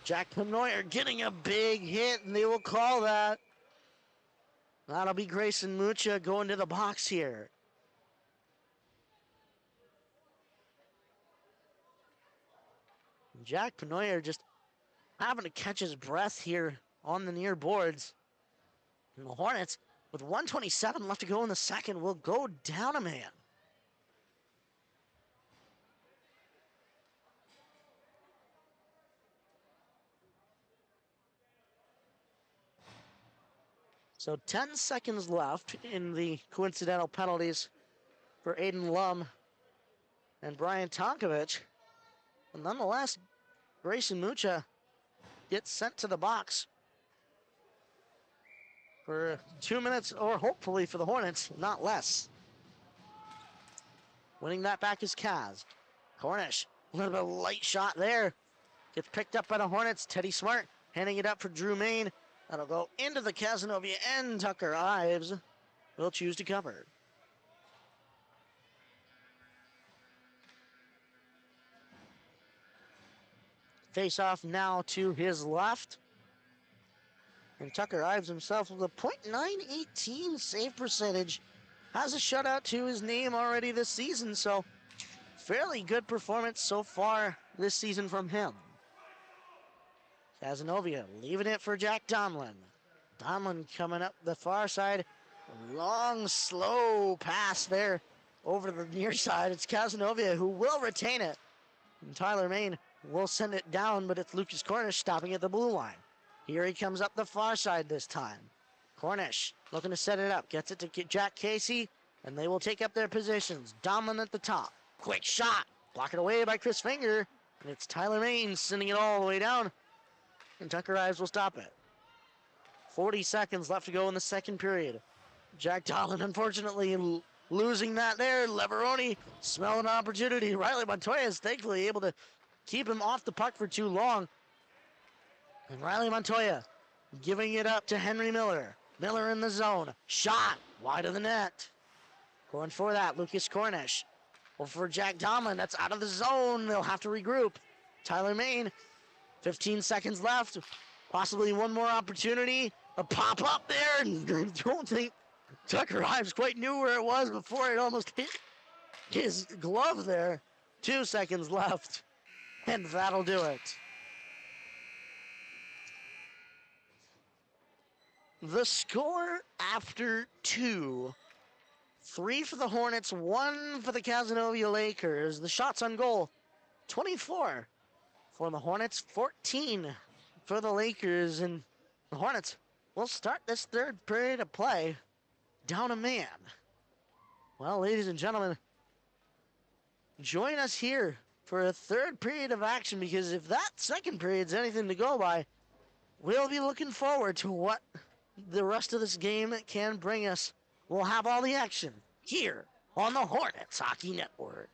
A: Jack Penoyer getting a big hit, and they will call that. That'll be Grayson Mucha going to the box here. Jack Penoyer just having to catch his breath here on the near boards. And the Hornets, with 1:27 left to go in the second, will go down a man. So 10 seconds left in the coincidental penalties for Aiden Lum and Brian Tonkovic. But nonetheless, Grayson Mucha gets sent to the box for 2 minutes, or hopefully for the Hornets, not less. Winning that back is Kaz. Cornish, a little bit of a light shot there. Gets picked up by the Hornets. Teddy Smart handing it up for Drew Main. That'll go into the Cazenovia end. Tucker Ives will choose to cover. Face off now to his left. And Tucker Ives himself with a .918 save percentage. Has a shutout to his name already this season, so fairly good performance so far this season from him. Cazenovia leaving it for Jack Donlin. Donlin coming up the far side. Long, slow pass there over the near side. It's Cazenovia who will retain it. And Tyler Main will send it down, but it's Lucas Cornish stopping at the blue line. Here he comes up the far side this time. Cornish looking to set it up. Gets it to Jack Casey, and they will take up their positions. Donlin at the top. Quick shot. Blocked away by Chris Finger. And it's Tyler Main sending it all the way down. And Tucker Ives will stop it. 40 seconds left to go in the second period. Jack Donlin, unfortunately, losing that there. Leveroni smelling an opportunity. Riley Montoya is thankfully able to keep him off the puck for too long. And Riley Montoya giving it up to Henry Miller. Miller in the zone. Shot wide of the net. Going for that, Lucas Cornish. Well, for Jack Donlin, that's out of the zone. They'll have to regroup. Tyler Main, 15 seconds left. Possibly one more opportunity. A pop-up there. And I don't think Tucker Ives quite knew where it was before it almost hit his glove there. 2 seconds left. And that'll do it. The score after 2. 3 for the Hornets, 1 for the Cazenovia Lakers. The shots on goal, 24 for the Hornets, 14 for the Lakers. And the Hornets will start this third period of play down a man. Well, ladies and gentlemen, join us here for a third period of action, because if that second period's anything to go by, we'll be looking forward to what the rest of this game can bring us. We'll have all the action here on the Hornets Hockey Network.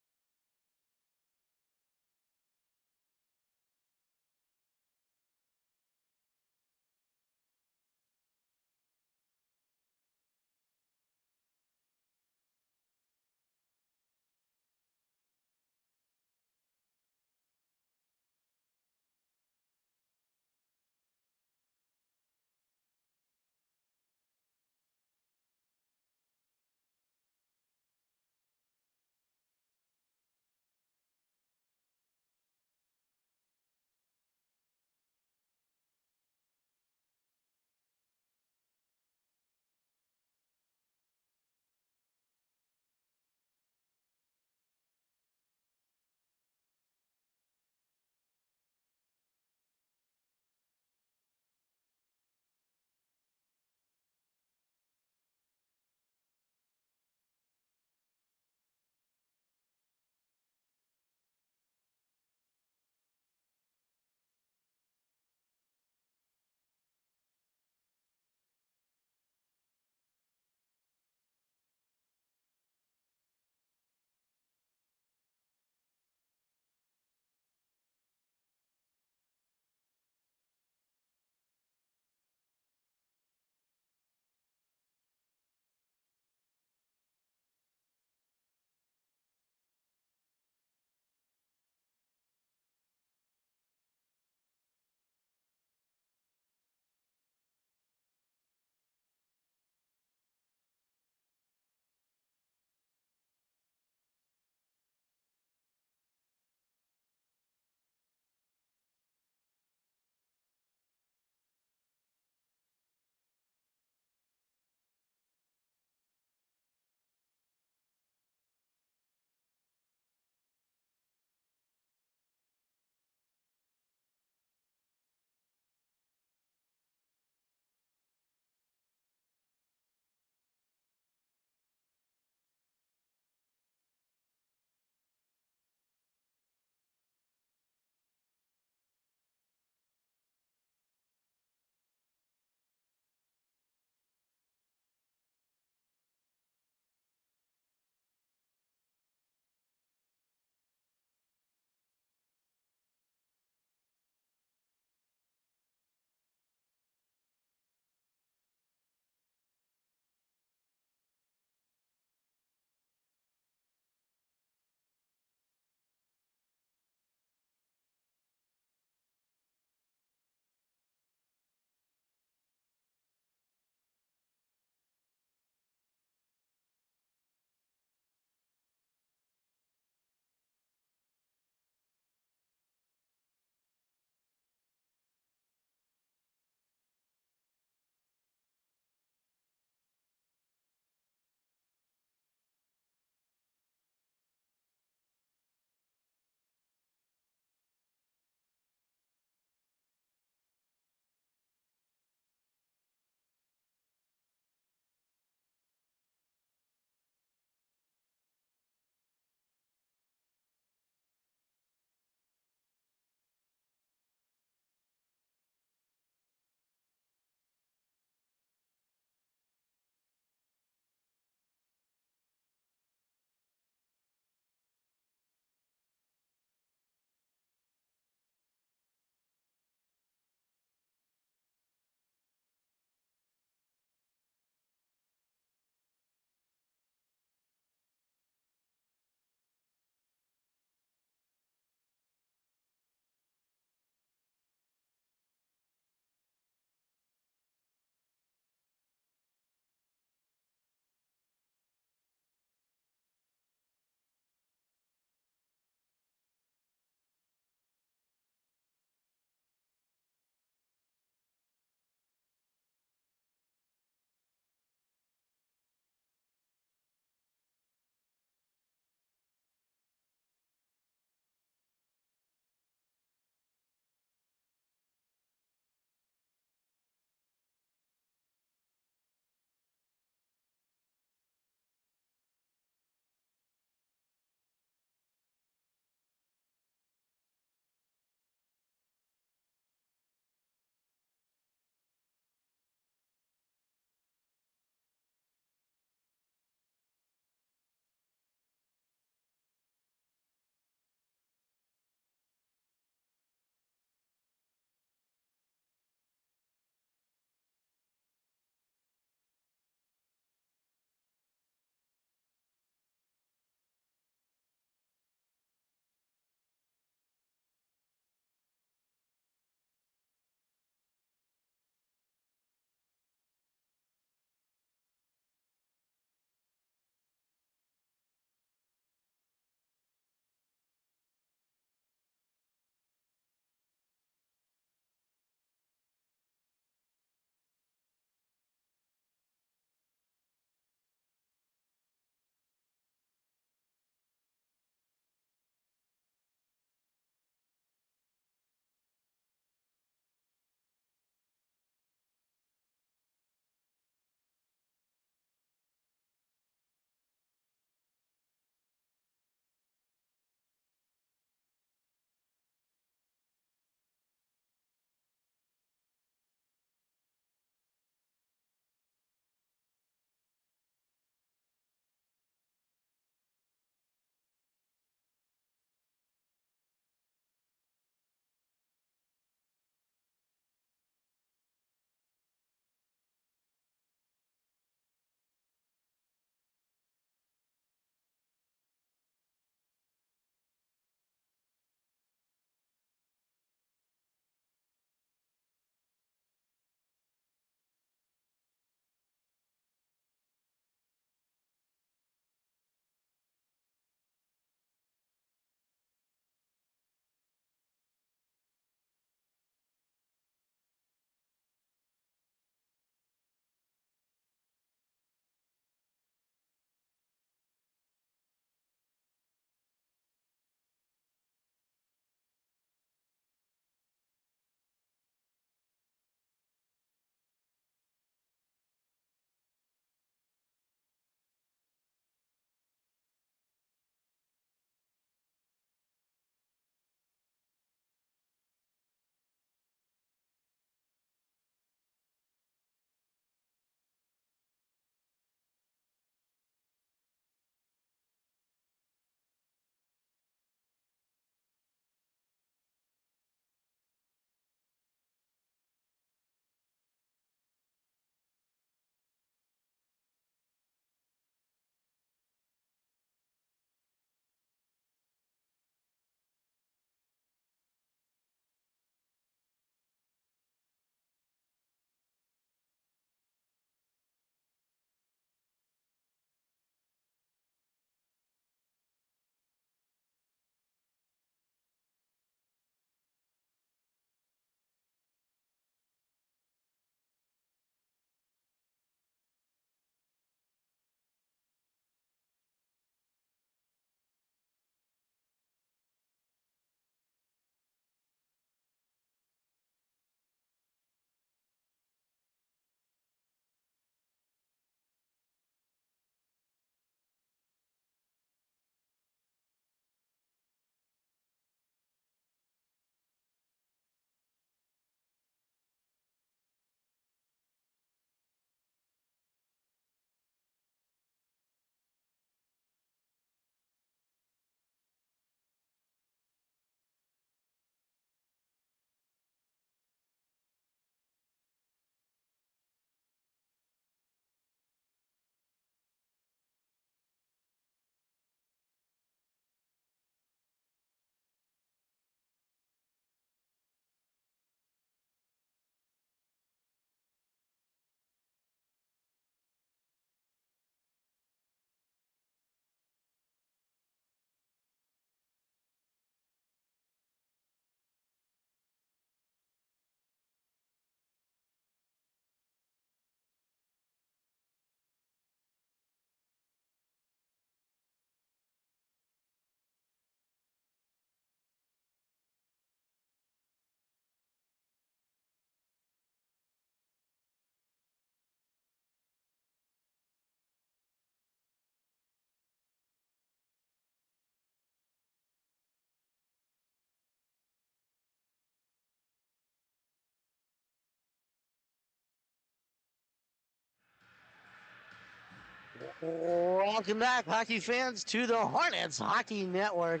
A: Welcome back, hockey fans, to the Hornets Hockey Network.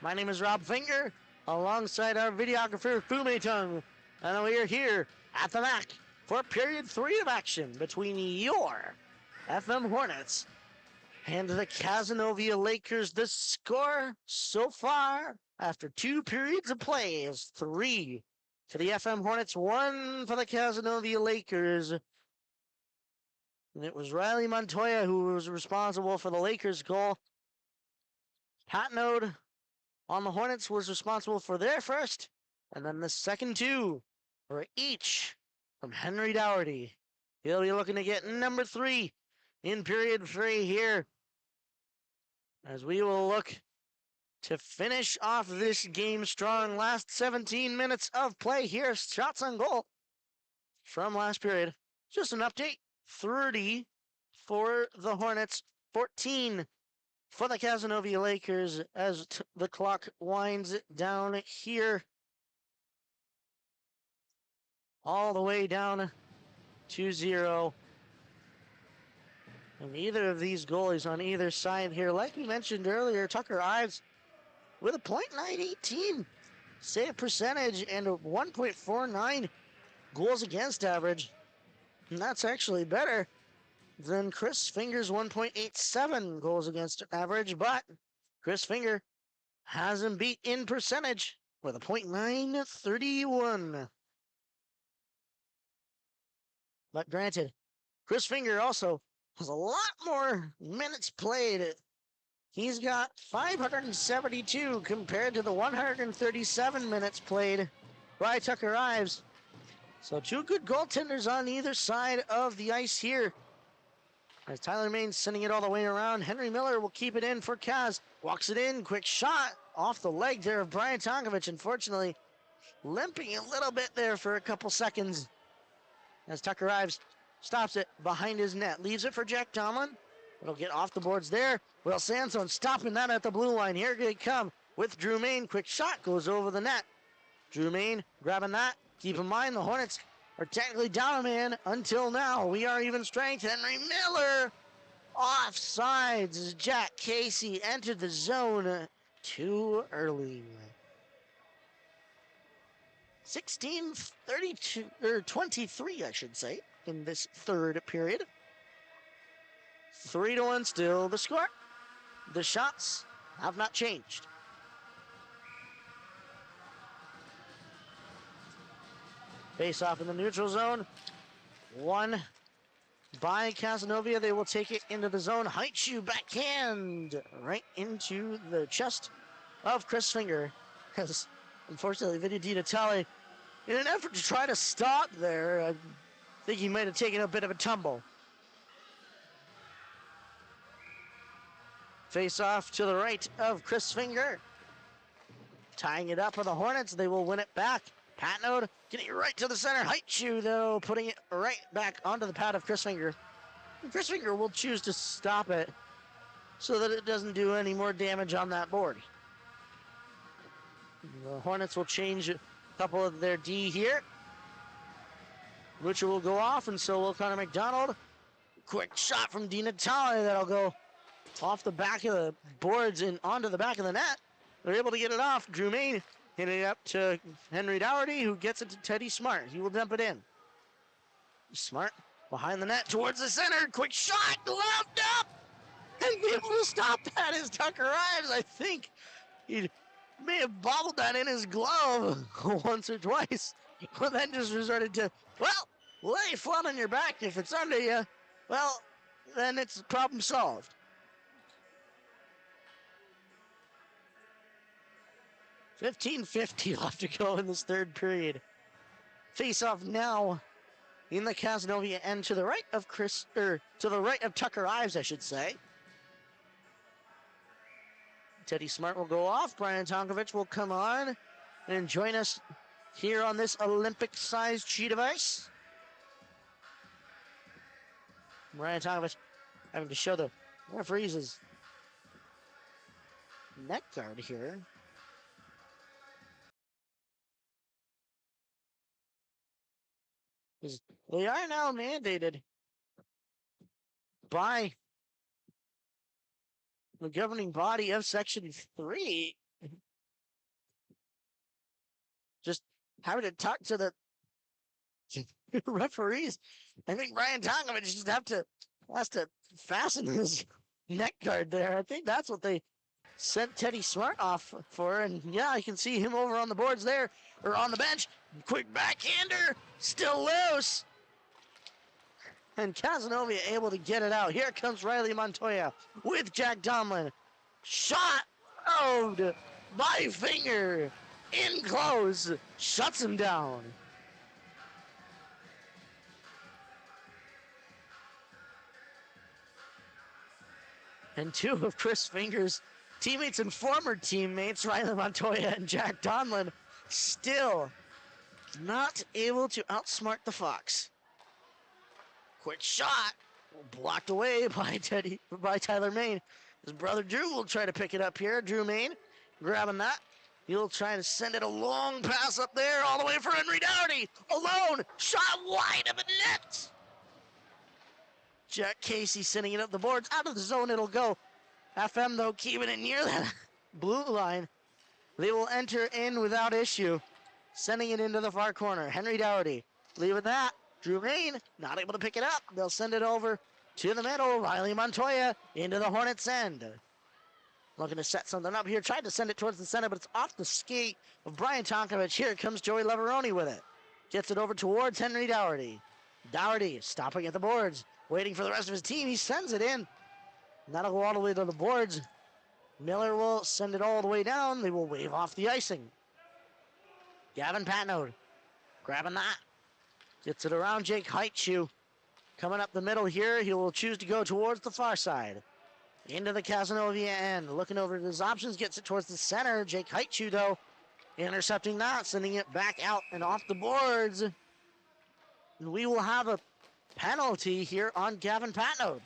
A: My name is Rob Finger, alongside our videographer, Fu-Mei Tung, and we are here at the MACC for period 3 of action between your FM Hornets and the Cazenovia Lakers. The score so far, after 2 periods of play, is 3 to the FM Hornets, 1 for the Cazenovia Lakers. And it was Riley Montoya who was responsible for the Lakers' goal. Patnode on the Hornets was responsible for their first, and then the second 2 were each from Henry Dougherty. He'll be looking to get number 3 in period 3 here, as we will look to finish off this game strong. Last 17 minutes of play here. Shots on goal from last period. Just an update. 30 for the Hornets, 14 for the Cazenovia Lakers as the clock winds down here. All the way down to 0. And either of these goalies on either side here, like we mentioned earlier, Tucker Ives with a .918 save percentage and a 1.49 goals against average. And that's actually better than Chris Finger's 1.87 goals against average, but Chris Finger has him beat in percentage with a .931. But granted, Chris Finger also has a lot more minutes played. He's got 572 compared to the 137 minutes played by Tucker Ives. So 2 good goaltenders on either side of the ice here. As Tyler Main's sending it all the way around, Henry Miller will keep it in for Kaz. Walks it in, quick shot off the leg there of Brian Tonkovich. Unfortunately, limping a little bit there for a couple seconds. As Tucker Ives stops it behind his net. Leaves it for Jack Tomlin. It'll get off the boards there. Will Sansone stopping that at the blue line. Here they come with Drew Main. Quick shot goes over the net. Drew Main grabbing that. Keep in mind, the Hornets are technically down a man until now. We are even strength. Henry Miller offsides. Jack Casey entered the zone too early. 16:32 or 23, I should say, in this third period. 3-1 still the score. The shots have not changed. Face off in the neutral zone. 1 by Cazenovia. They will take it into the zone. Haichu backhand right into the chest of Chris Finger. Because unfortunately, Vinny Di Natale, in an effort to try to stop there, I think he might have taken a bit of a tumble. Face off to the right of Chris Finger. Tying it up for the Hornets. They will win it back. Patnode getting it right to the center. Haichu, though, putting it right back onto the pad of Chris Finger. And Chris Finger will choose to stop it so that it doesn't do any more damage on that board. The Hornets will change a couple of their D here. Lucha will go off, and so will Connor McDonald. Quick shot from Di Natale that'll go off the back of the boards and onto the back of the net. They're able to get it off. Drew Main hitting it up to Henry Dougherty, who gets it to Teddy Smart. He will dump it in. Smart behind the net towards the center. Quick shot, gloved up. And able to stop that is Tucker Ives. I think he may have bobbled that in his glove once or twice, but then just resorted to, well, lay flat on your back. If it's under you, well, then it's problem solved. 15:50 left to go in this third period. Face off now in the Cazenovia end to the right of to the right of Tucker Ives, I should say. Teddy Smart will go off. Brian Tonkovich will come on and join us here on this Olympic-sized sheet of ice. Brian Tonkovich having to show the referees his neck guard here. They are now mandated by the governing body of Section 3. Just having to talk to the referees. I think Brian Tonkovich just has to fasten his neck guard there. I think that's what they sent Teddy Smart off for. And yeah, I can see him over on the boards there, or on the bench. Quick backhander, still loose. And Cazenovia able to get it out. Here comes Riley Montoya with Jack Domlin. Shot owed by Finger. In close, shuts him down. And two of Chris Finger's teammates and former teammates, Riley Montoya and Jack Donlin, still not able to outsmart the Fox. Quick shot, blocked away by Tyler Main. His brother Drew will try to pick it up here. Drew Main grabbing that. He'll try to send it a long pass up there, all the way for Henry Dougherty. Alone, shot wide of the net. Jack Casey sending it up the boards. Out of the zone it'll go. FM, though, keeping it near that blue line. They will enter in without issue. Sending it into the far corner. Henry Dougherty, leaving that. Drew Main, not able to pick it up. They'll send it over to the middle. Riley Montoya into the Hornets' end. Looking to set something up here. Tried to send it towards the center, but it's off the skate of Brian Tonkovich. Here comes Joey Leveroni with it. Gets it over towards Henry Dougherty. Dougherty stopping at the boards, waiting for the rest of his team. He sends it in. That'll go all the way to the boards. Miller will send it all the way down. They will wave off the icing. Gavin Patnode grabbing that. Gets it around Jake Heitchu. Coming up the middle here. He will choose to go towards the far side. Into the Cazenovia end. Looking over at his options. Gets it towards the center. Jake Heitchu, though, intercepting that. Sending it back out and off the boards. And we will have a penalty here on Gavin Patnode.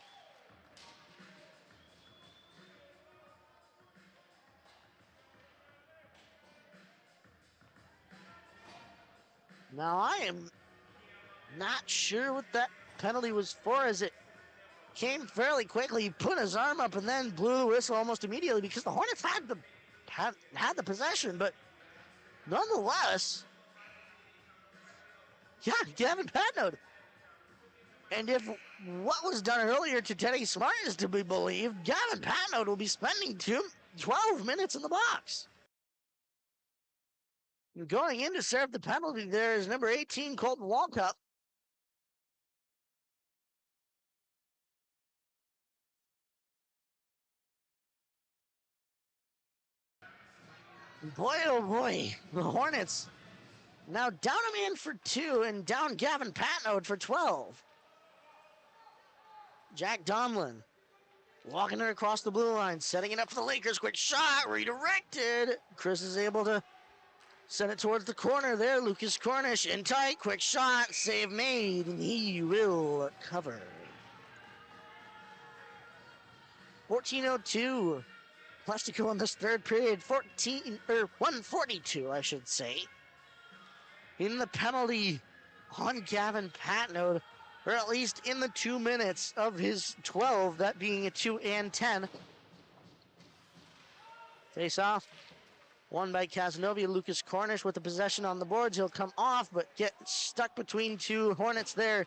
A: Now, I am not sure what that penalty was for, as it came fairly quickly. He put his arm up and then blew the whistle almost immediately because the Hornets had the possession, but nonetheless, yeah, Gavin Patnode. And if what was done earlier to Teddy Smart is to be believed, Gavin Patnode will be spending 12 minutes in the box. Going in to serve the penalty there is number 18, Colton Walkup. Boy, oh boy, the Hornets now down a man for 2 and down Gavin Patnode for 12. Jack Domlin walking it across the blue line, setting it up for the Lakers. Quick shot, redirected. Chris is able to send it towards the corner there. Lucas Cornish in tight, quick shot, save made, and he will cover. 14:02 left to go in this third period. 142, I should say. In the penalty on Gavin Patnode, or at least in the 2 minutes of his 12, that being a 2 and 10. Face off. Won by Cazenovia. Lucas Cornish with the possession on the boards. He'll come off, but get stuck between two Hornets there.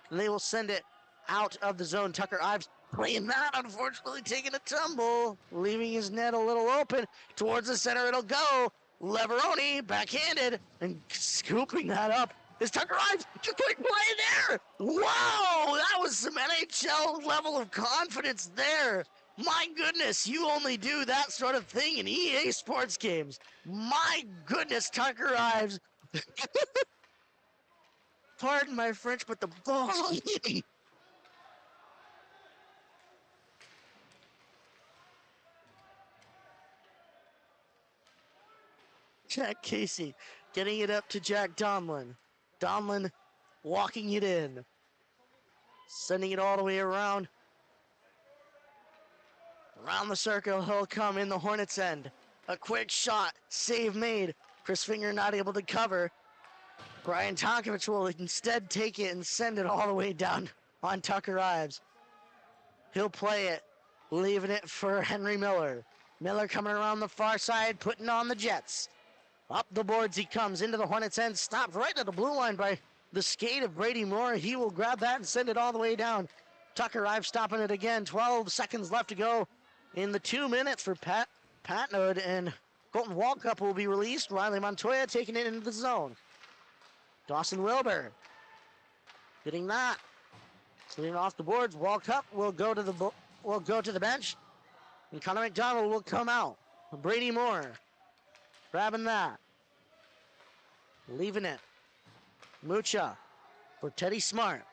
A: And they will send it out of the zone. Tucker Ives playing that, unfortunately taking a tumble, leaving his net a little open. Towards the center it'll go. Leveroni, backhanded, and scooping that up is Tucker Ives. Just quick play there. Wow, that was some NHL level of confidence there. My goodness, you only do that sort of thing in EA sports games. My goodness, Tucker Ives. Pardon my French, but the ball. Jack Casey getting it up to Jack Domlin. Domlin walking it in. Sending it all the way around. Around the circle, he'll come in the Hornets' end. A quick shot, save made. Chris Finger not able to cover. Brian Tonkovich will instead take it and send it all the way down on Tucker Ives. He'll play it leaving it for Henry Miller. Miller coming around the far side, putting on the Jets. Up the boards he comes into the Hornets end, stopped right at the blue line by the skate of Brady Moore. He will grab that and send it all the way down. Tucker Ives stopping it again. 12 seconds left to go in the 2 minutes for Patnode, and Colton Walkup will be released. Riley Montoya taking it into the zone. Dawson Wilbur getting that. Clearing off the boards. Walkup will go to the bench, and Connor McDonald will come out. Brady Moore grabbing that, leaving it. Mucha for Teddy Smart.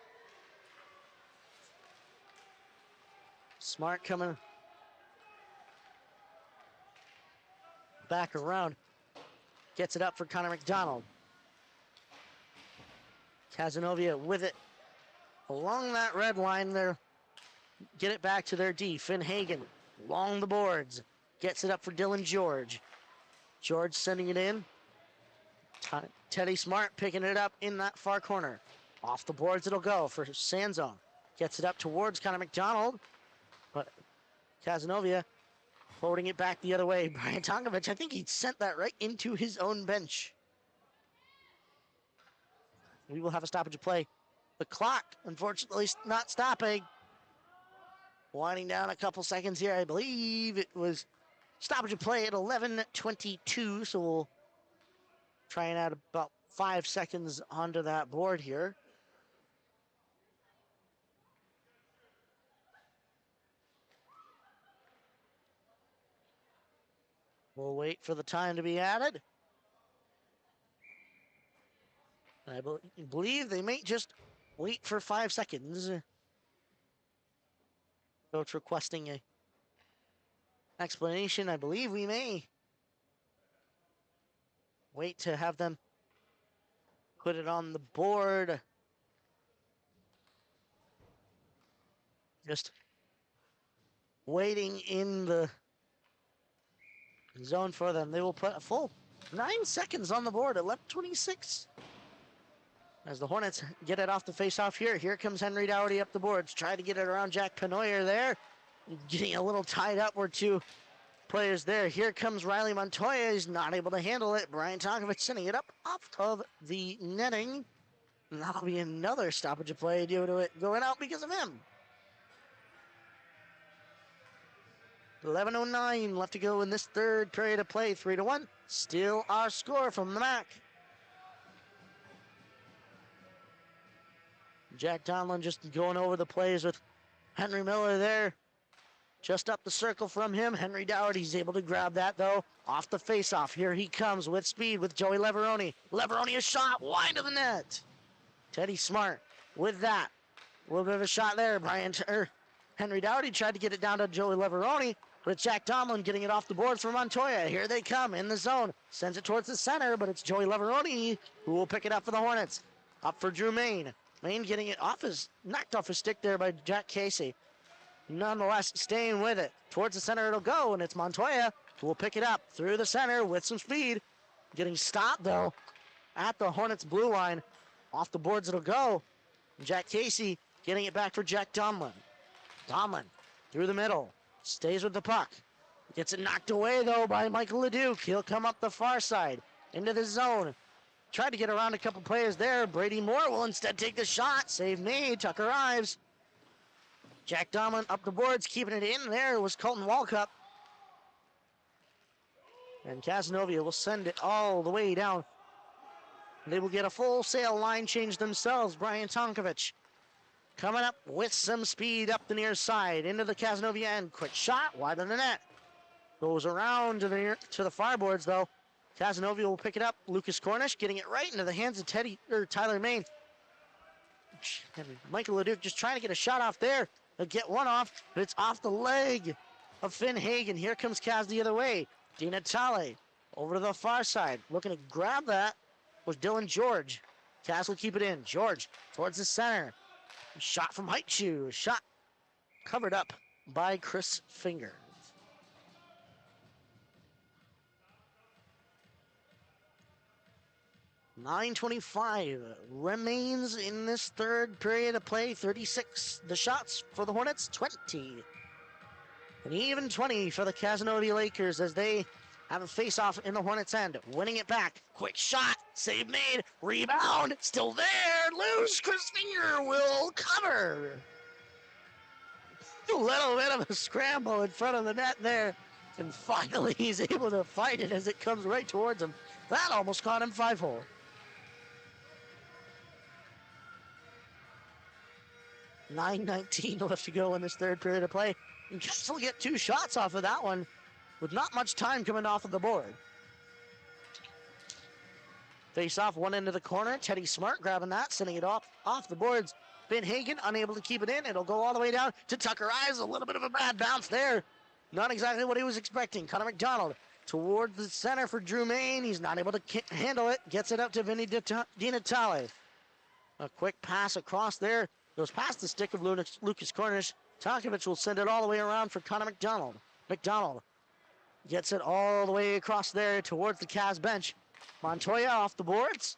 A: Smart coming back around. Gets it up for Connor McDonald. Cazenovia with it along that red line there. Get it back to their D. Finn Hagen along the boards. Gets it up for Dylan George. George sending it in. Teddy Smart picking it up in that far corner. Off the boards it'll go for Sanzone. Gets it up towards Connor McDonald. But Cazenovia forwarding it back the other way. Brian Tonkovich, I think he sent that right into his own bench. We will have a stoppage of play. The clock, unfortunately, not stopping. Winding down a couple seconds here. I believe it was stoppage of play at 11:22, so we'll try and add about 5 seconds onto that board here. We'll wait for the time to be added. I believe they may just wait for 5 seconds. Coach requesting a explanation. I believe we may wait to have them put it on the board. Just waiting in the zone for them. They will put a full 9 seconds on the board, 11:26. As the Hornets get it off the face-off here. Here comes Henry Dougherty up the boards. Try to get it around Jack Penoyer there. Getting a little tied up where two players there. Here comes Riley Montoya. He's not able to handle it. Brian Tonkovich sending it up off of the netting. And that'll be another stoppage of play due to it going out because of him. 11:09 left to go in this third period of play. 3-1. Still our score from the MACC. Jack Donlin just going over the plays with Henry Miller there. Just up the circle from him. Henry Dougherty's able to grab that, though. Off the face-off. Here he comes with speed with Joey Leveroni. Leveroni a shot wide of the net. Teddy Smart with that. A little bit of a shot there. Henry Dougherty tried to get it down to Joey Leveroni, but it's Jack Donlin getting it off the boards for Montoya. Here they come in the zone. Sends it towards the center, but it's Joey Leveroni who will pick it up for the Hornets. Up for Drew Main. Main getting it knocked off his stick there by Jack Casey. Nonetheless, staying with it. Towards the center it'll go, and it's Montoya who will pick it up through the center with some speed. Getting stopped, though, at the Hornets' blue line. Off the boards it'll go. Jack Casey getting it back for Jack Donlin. Donlin through the middle. Stays with the puck. Gets it knocked away, though, by Michael Leduc. He'll come up the far side into the zone. Tried to get around a couple players there. Brady Moore will instead take the shot. Save made. Tucker Ives. Jack Donlin up the boards, keeping it in. There was Colton Walkup. And Cazenovia will send it all the way down. They will get a full sail line change themselves. Brian Tonkovich coming up with some speed up the near side into the Cazenovia end. Quick shot wide of the net. Goes around to the far boards, though. Cazenovia will pick it up. Lucas Cornish getting it right into the hands of Tyler Main. And Michael Leduc just trying to get a shot off there. They'll get one off, but it's off the leg of Finn Hagen. Here comes Kaz the other way. Dina Tale over to the far side. Looking to grab that was Dylan George. Kaz will keep it in. George towards the center. Shot from Haichu. Shot covered up by Chris Finger. .925 remains in this third period of play. 36 the shots for the Hornets, 20 An even 20 for the Cazenovia Lakers as they have a face-off in the Hornets' end. Winning it back. Quick shot. Save made. Rebound. Still there. Loose. Chris Finger will cover. A little bit of a scramble in front of the net there. And finally he's able to fight it as it comes right towards him. That almost caught him 5-hole. 9:19 left to go in this third period of play. And Cass will get 2 shots off of that one with not much time coming off of the board. Face off one end of the corner. Teddy Smart grabbing that, sending it off the boards. Ben Hagen unable to keep it in. It'll go all the way down to Tucker Ives. A little bit of a bad bounce there. Not exactly what he was expecting. Connor McDonald towards the center for Drew Main. He's not able to handle it. Gets it up to Vinny Di Natale. A quick pass across there. Goes past the stick of Lucas Cornish. Tonkovic will send it all the way around for Connor McDonald. McDonald gets it all the way across there towards the Cavs bench. Montoya off the boards.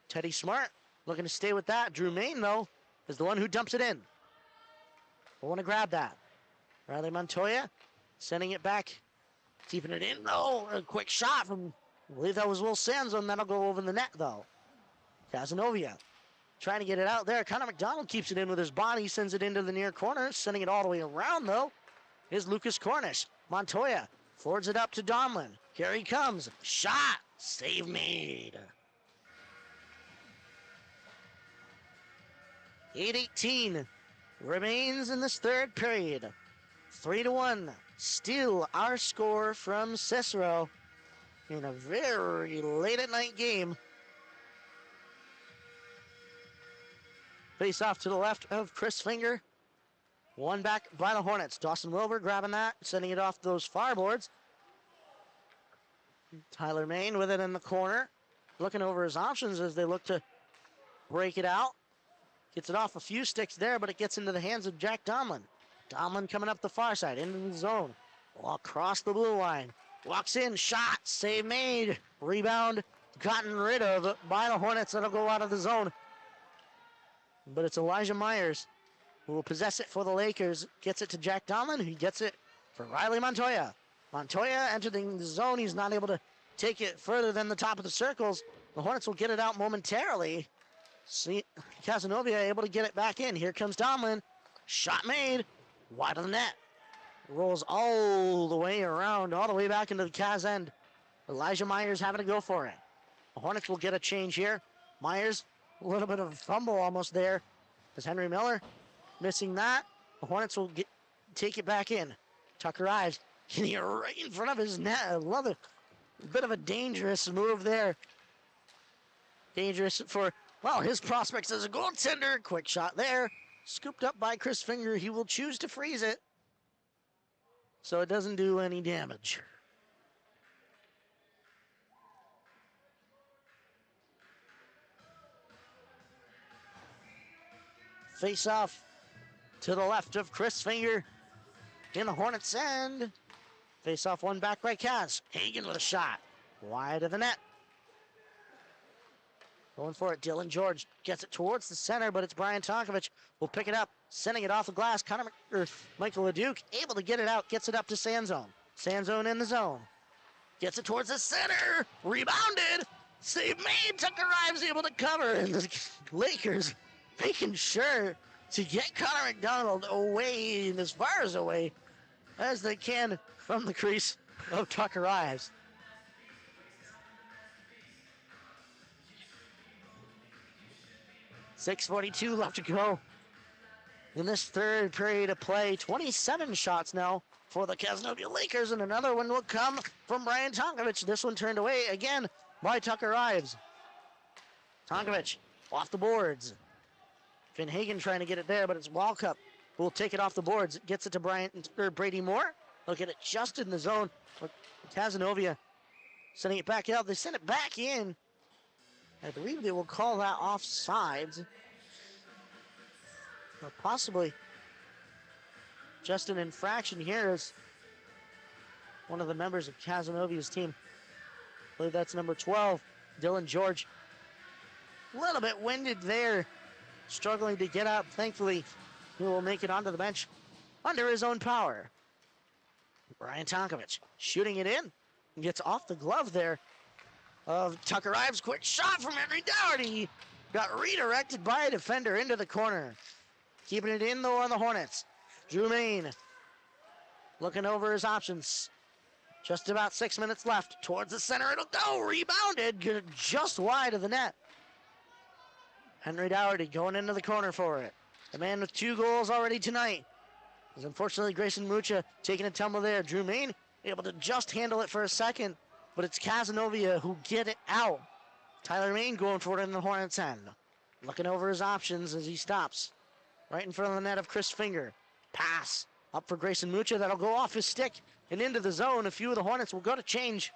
A: Teddy Smart looking to stay with that. Drew Main, though, is the one who dumps it in. I want to grab that. Riley Montoya sending it back. Keeping it in, though. A quick shot from, I believe that was Will Sands, and that'll go over the net, though. Cazenovia trying to get it out there. Connor McDonald keeps it in with his body, sends it into the near corner. Sending it all the way around, though, is Lucas Cornish. Montoya forwards it up to Donlin. Here he comes. Shot. Save made. 8:18 remains in this third period. 3-1. Still our score from Cicero in a very late at night game. Face off to the left of Chris Finger. One back by the Hornets. Dawson Wilbur grabbing that, sending it off those far boards. Tyler Main with it in the corner. Looking over his options as they look to break it out. Gets it off a few sticks there, but it gets into the hands of Jack Donlin. Donlin coming up the far side, into the zone. Across the blue line. Walks in, shot, save made. Rebound gotten rid of by the Hornets. That'll go out of the zone. But it's Elijah Myers who will possess it for the Lakers. Gets it to Jack Donlin, who gets it for Riley Montoya. Montoya entering the zone. He's not able to take it further than the top of the circles. The Hornets will get it out momentarily. See, Cazenovia able to get it back in. Here comes Donlin. Shot made. Wide of the net. Rolls all the way around, all the way back into the Caz end. Elijah Myers having to go for it. The Hornets will get a change here. Myers, a little bit of a fumble almost there. As Henry Miller missing that. The Hornets will take it back in. Tucker Ives getting it right in front of his net. I love it. A bit of a dangerous move there. Dangerous for, well, his prospects as a goaltender. Quick shot there. Scooped up by Chris Finger. He will choose to freeze it, so it doesn't do any damage. Face off to the left of Chris Finger in the Hornets end. Face off one back by Kaz. Hagen with a shot. Wide of the net. Going for it. Dylan George gets it towards the center, but it's Brian Tonkovic. Will pick it up, sending it off the glass. Michael LeDuc able to get it out. Gets it up to Sanzone. Sanzone in the zone. Gets it towards the center. Rebounded. Save made. Tucker Ives able to cover. And the Lakers making sure to get Connor McDonald away and as far as away as they can from the crease of Tucker Ives. .6:42 left to go in this third period of play. 27 shots now for the Cazenovia Lakers, and another one will come from Brian Tonkovic. This one turned away again by Tucker Ives. Tonkovic off the boards. Finn Hagen trying to get it there, but it's Walkup who will take it off the boards. Gets it to Brady Moore. They'll get it just in the zone. Cazenovia sending it back out. They send it back in. I believe they will call that offsides. Or possibly just an infraction here as one of the members of Cazenovia's team. I believe that's number 12, Dylan George. A little bit winded there, struggling to get up. Thankfully, he will make it onto the bench under his own power. Ryan Tonkovich shooting it in. Gets off the glove there of Tucker Ives. Quick shot from Henry Dougherty. Got redirected by a defender into the corner. Keeping it in, though, on the Hornets. Drew Main looking over his options. Just about 6 minutes left. Towards the center, it'll go. Rebounded just wide of the net. Henry Dougherty going into the corner for it. The man with 2 goals already tonight. Is unfortunately Grayson Mucha taking a tumble there. Drew Main able to just handle it for a second, but it's Cazenovia who get it out. Tyler Main going for it in the Hornets' end. Looking over his options as he stops. Right in front of the net of Chris Finger. Pass up for Grayson Mucha. That'll go off his stick and into the zone. A few of the Hornets will go to change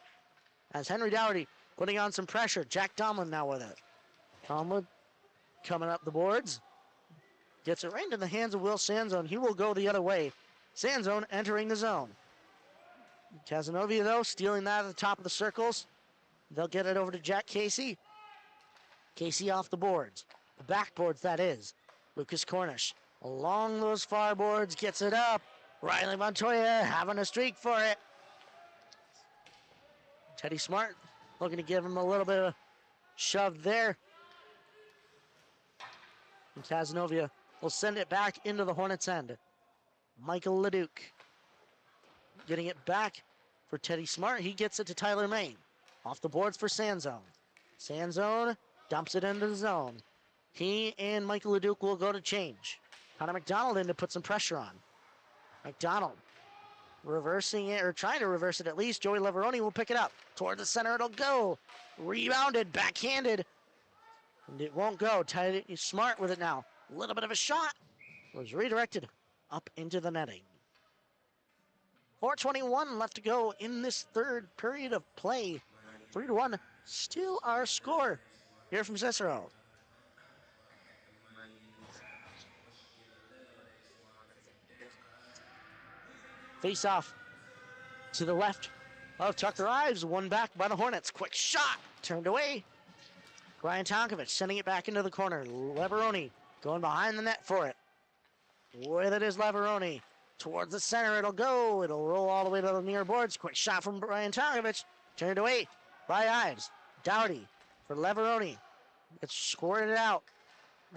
A: as Henry Dougherty putting on some pressure. Jack Tomlin now with it. Tomlin coming up the boards. Gets it right into the hands of Will Sanzone. He will go the other way. Sanzone entering the zone. Cazenovia, though, stealing that at the top of the circles. They'll get it over to Jack Casey. Casey off the boards. The backboards, that is. Lucas Cornish along those far boards, gets it up. Riley Montoya having a streak for it. Teddy Smart looking to give him a little bit of a shove there. And Cazenovia will send it back into the Hornets' end. Michael Leduc getting it back for Teddy Smart. He gets it to Tyler Main. Off the boards for Sanzone. Sanzone dumps it into the zone. He and Michael Leduc will go to change. Connor McDonald in to put some pressure on. McDonald reversing it, or trying to reverse it at least. Joey Leveroni will pick it up. Toward the center it'll go. Rebounded, backhanded. And it won't go. Teddy Smart with it now. A little bit of a shot. Was redirected up into the netting. 4:21 left to go in this third period of play. 3-1, still our score here from Cicero. Face off to the left of Tucker Ives. One back by the Hornets. Quick shot. Turned away. Ryan Tonkovich sending it back into the corner. Leveroni going behind the net for it. With it is Leveroni. Towards the center it'll go. It'll roll all the way to the near boards. Quick shot from Ryan Tonkovich. Turned away by Ives. Dougherty for Leveroni. It's squirted out.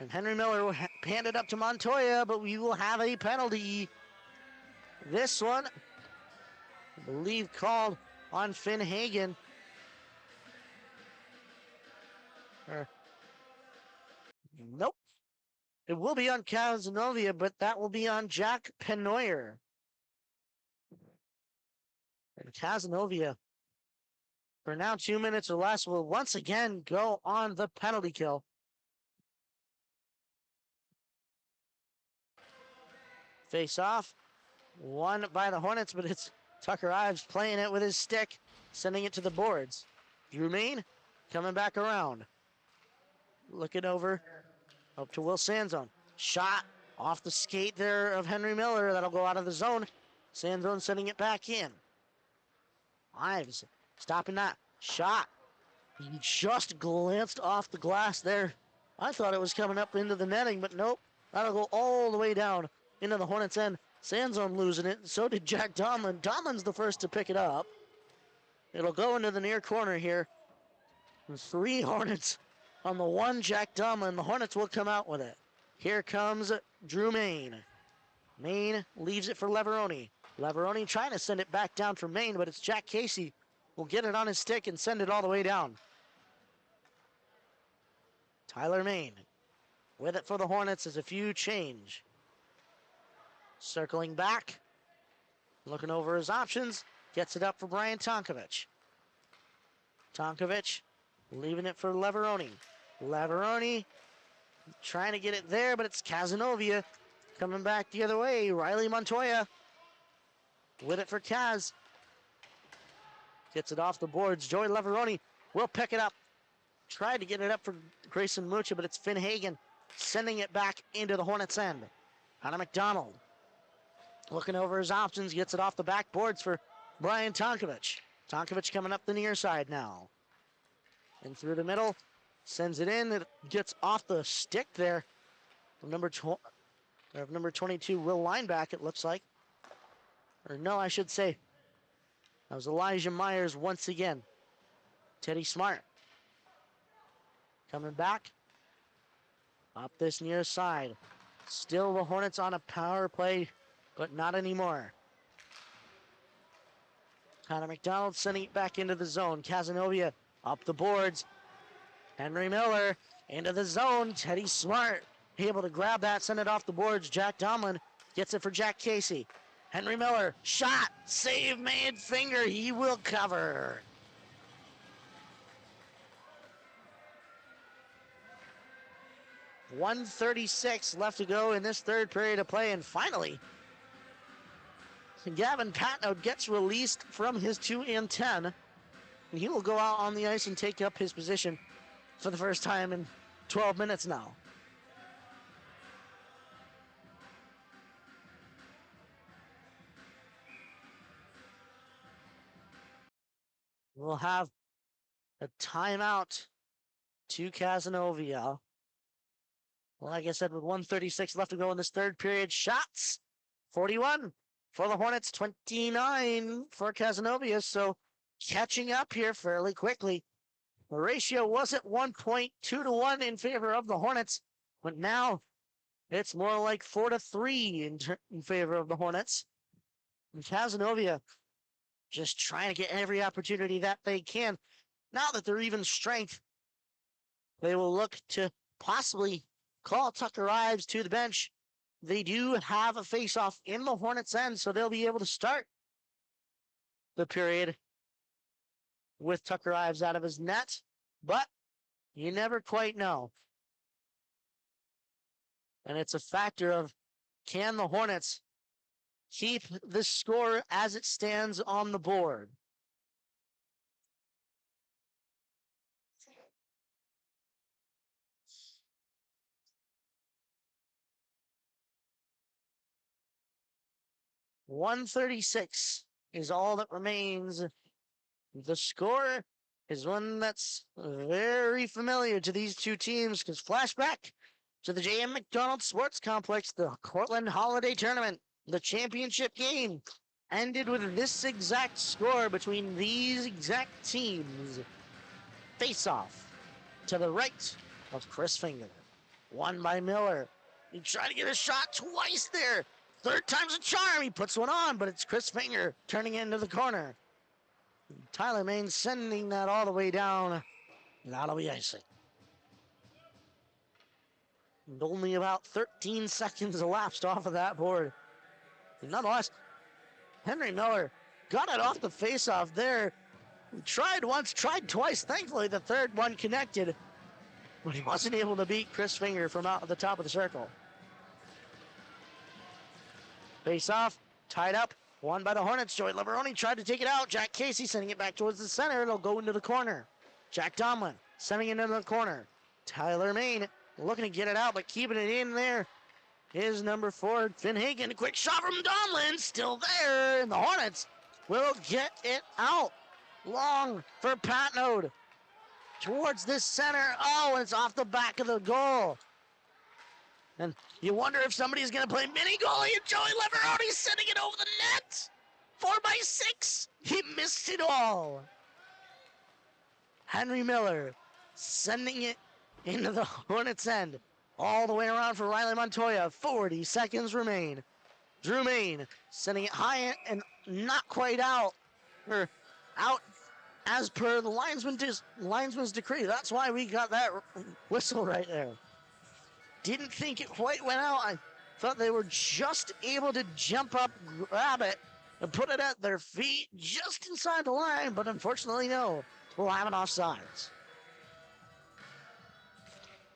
A: And Henry Miller will hand it up to Montoya, but we will have a penalty. This one, I believe, called on Finn Hagen. Nope. It will be on Cazenovia, but that will be on Jack Penoyer. And Cazenovia, for now 2 minutes or less, will once again go on the penalty kill. Face off. Won by the Hornets, but it's Tucker Ives playing it with his stick, sending it to the boards. Drew Main coming back around. Looking over up to Will Sanzone. Shot off the skate there of Henry Miller. That'll go out of the zone. Sanzone sending it back in. Ives stopping that. Shot. He just glanced off the glass there. I thought it was coming up into the netting, but nope. That'll go all the way down into the Hornets' end. Sanzone losing it. So did Jack Tomlin. Tomlin's the first to pick it up. It'll go into the near corner here. 3 Hornets on the 1 Jack Tomlin. The Hornets will come out with it. Here comes Drew Main. Main leaves it for Leveroni. Leveroni trying to send it back down for Main, but it's Jack Casey who'll get it on his stick and send it all the way down. Tyler Main with it for the Hornets as a few change. Circling back, looking over his options, gets it up for Brian Tonkovich. Tonkovich leaving it for Leveroni. Leveroni trying to get it there, but it's Cazenovia coming back the other way. Riley Montoya with it for Kaz. Gets it off the boards. Joey Leveroni will pick it up. Tried to get it up for Grayson Mucha, but it's Finn Hagen sending it back into the Hornets' end. Hannah McDonald looking over his options, gets it off the backboards for Brian Tonkovich. Tonkovich coming up the near side now. And through the middle, sends it in. It gets off the stick there. Number 22, Will Lineback, it looks like. Or no, I should say That was Elijah Myers once again. Teddy Smart. Coming back. Up this near side. Still the Hornets on a power play, but not anymore. Connor McDonald sending it back into the zone. Cazenovia up the boards. Henry Miller into the zone. Teddy Smart able to grab that, send it off the boards. Jack Domlin gets it for Jack Casey. Henry Miller, shot, save made finger. He will cover. .136 left to go in this third period of play, and finally, Gavin Patnoe gets released from his 2 and 10, and he will go out on the ice and take up his position for the first time in 12 minutes now. We'll have a timeout to Cazenovia. Like I said, with 1:36 left to go in this third period, shots 41 for the Hornets, 29 for Cazenovia. So catching up here fairly quickly. The ratio was at 1.2-1 in favor of the Hornets, but now it's more like 4-3 in favor of the Hornets. And Cazenovia just trying to get every opportunity that they can. Now that they're even strength, they will look to possibly call Tucker Ives to the bench. They do have a face-off in the Hornets' end, so they'll be able to start the period with Tucker Ives out of his net, but you never quite know. And it's a factor of, can the Hornets keep the score as it stands on the board? .136 is all that remains. The score is one that's very familiar to these two teams, because flashback to the J.M. McDonald Sports Complex, the Cortland Holiday Tournament, the championship game ended with this exact score between these exact teams. Face-off to the right of Chris Finger. Won by Miller. He tried to get a shot twice there. Third time's a charm. He puts one on, but it's Chris Finger turning it into the corner. Tyler Main sending that all the way down. And that'll be icing. And only about 13 seconds elapsed off of that board. And nonetheless, Henry Miller got it off the face-off there. He tried once, tried twice. Thankfully, the third one connected. But he wasn't able to beat Chris Finger from out at the top of the circle. Face-off, tied up, won by the Hornets. Joey Leveroni tried to take it out. Jack Casey sending it back towards the center. It'll go into the corner. Jack Domlin sending it into the corner. Tyler Main looking to get it out, but keeping it in there is number 4, Finn Hagen. A quick shot from Domlin, still there, and the Hornets will get it out. Long for Patnoe towards this center. Oh, and it's off the back of the goal. And you wonder if somebody's going to play mini goalie, and Joey Leveroni sending it over the net. 4x6. He missed it all. Henry Miller sending it into the Hornets' end. All the way around for Riley Montoya. 40 seconds remain. Drew Main sending it high and not quite out. Or out as per the linesman's decree. That's why we got that whistle right there. Didn't think it quite went out. I thought they were just able to jump up, grab it, and put it at their feet just inside the line, but unfortunately, no. We'll have an offsides.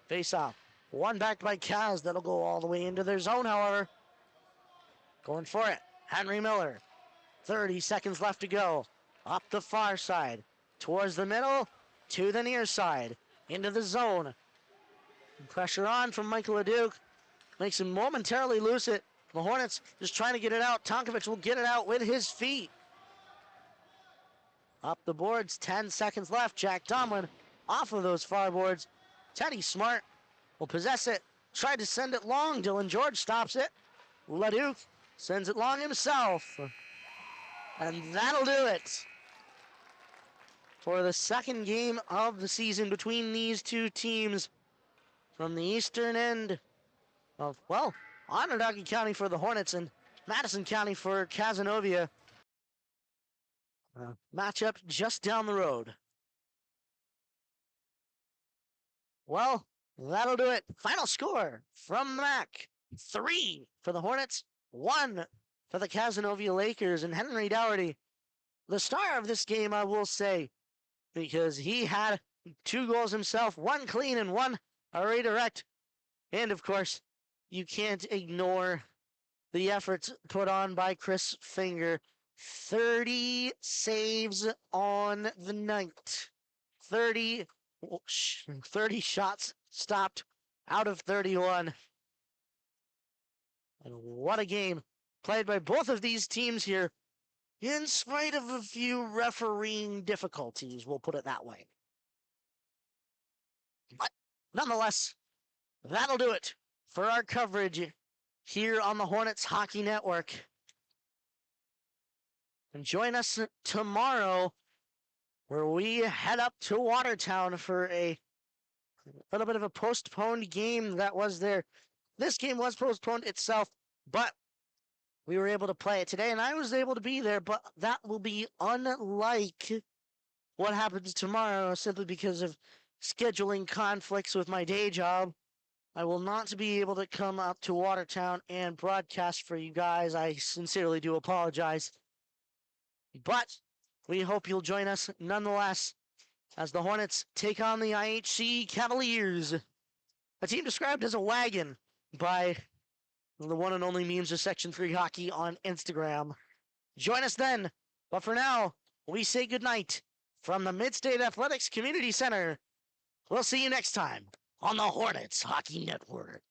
A: Face off. One backed by Kaz. That'll go all the way into their zone, however. Going for it. Henry Miller. 30 seconds left to go. Up the far side. Towards the middle. To the near side. Into the zone. Pressure on from Michael Leduc. Makes him momentarily lose it. The Hornets just trying to get it out. Tonkovic will get it out with his feet. Up the boards. 10 seconds left. Jack Domlin off of those far boards. Teddy Smart will possess it. Tried to send it long. Dylan George stops it. Leduc sends it long himself. And that'll do it for the second game of the season between these two teams from the eastern end of, well, Onondaga County for the Hornets and Madison County for Cazenovia. Matchup just down the road. Well, that'll do it. Final score from the MACC. 3 for the Hornets, 1 for the Cazenovia Lakers. And Henry Dougherty, the star of this game, I will say, because he had 2 goals himself, 1 clean and 1 a redirect. And of course, you can't ignore the efforts put on by Chris Finger. 30 saves on the night. 30 shots stopped out of 31. And what a game played by both of these teams here, in spite of a few refereeing difficulties, we'll put it that way. But nonetheless, that'll do it for our coverage here on the Hornets Hockey Network. And join us tomorrow where we head up to Watertown for a little bit of a postponed game that was there. This game was postponed itself, but we were able to play it today, and I was able to be there, but that will be unlike what happens tomorrow simply because of scheduling conflicts with my day job. I will not be able to come up to Watertown and broadcast for you guys. I sincerely do apologize. But we hope you'll join us nonetheless as the Hornets take on the IHC Cavaliers, a team described as a wagon by the one and only memes of Section 3 Hockey on Instagram. Join us then, but for now, we say goodnight from the Mid-State Athletics Community Center. We'll see you next time on the Hornets Hockey Network.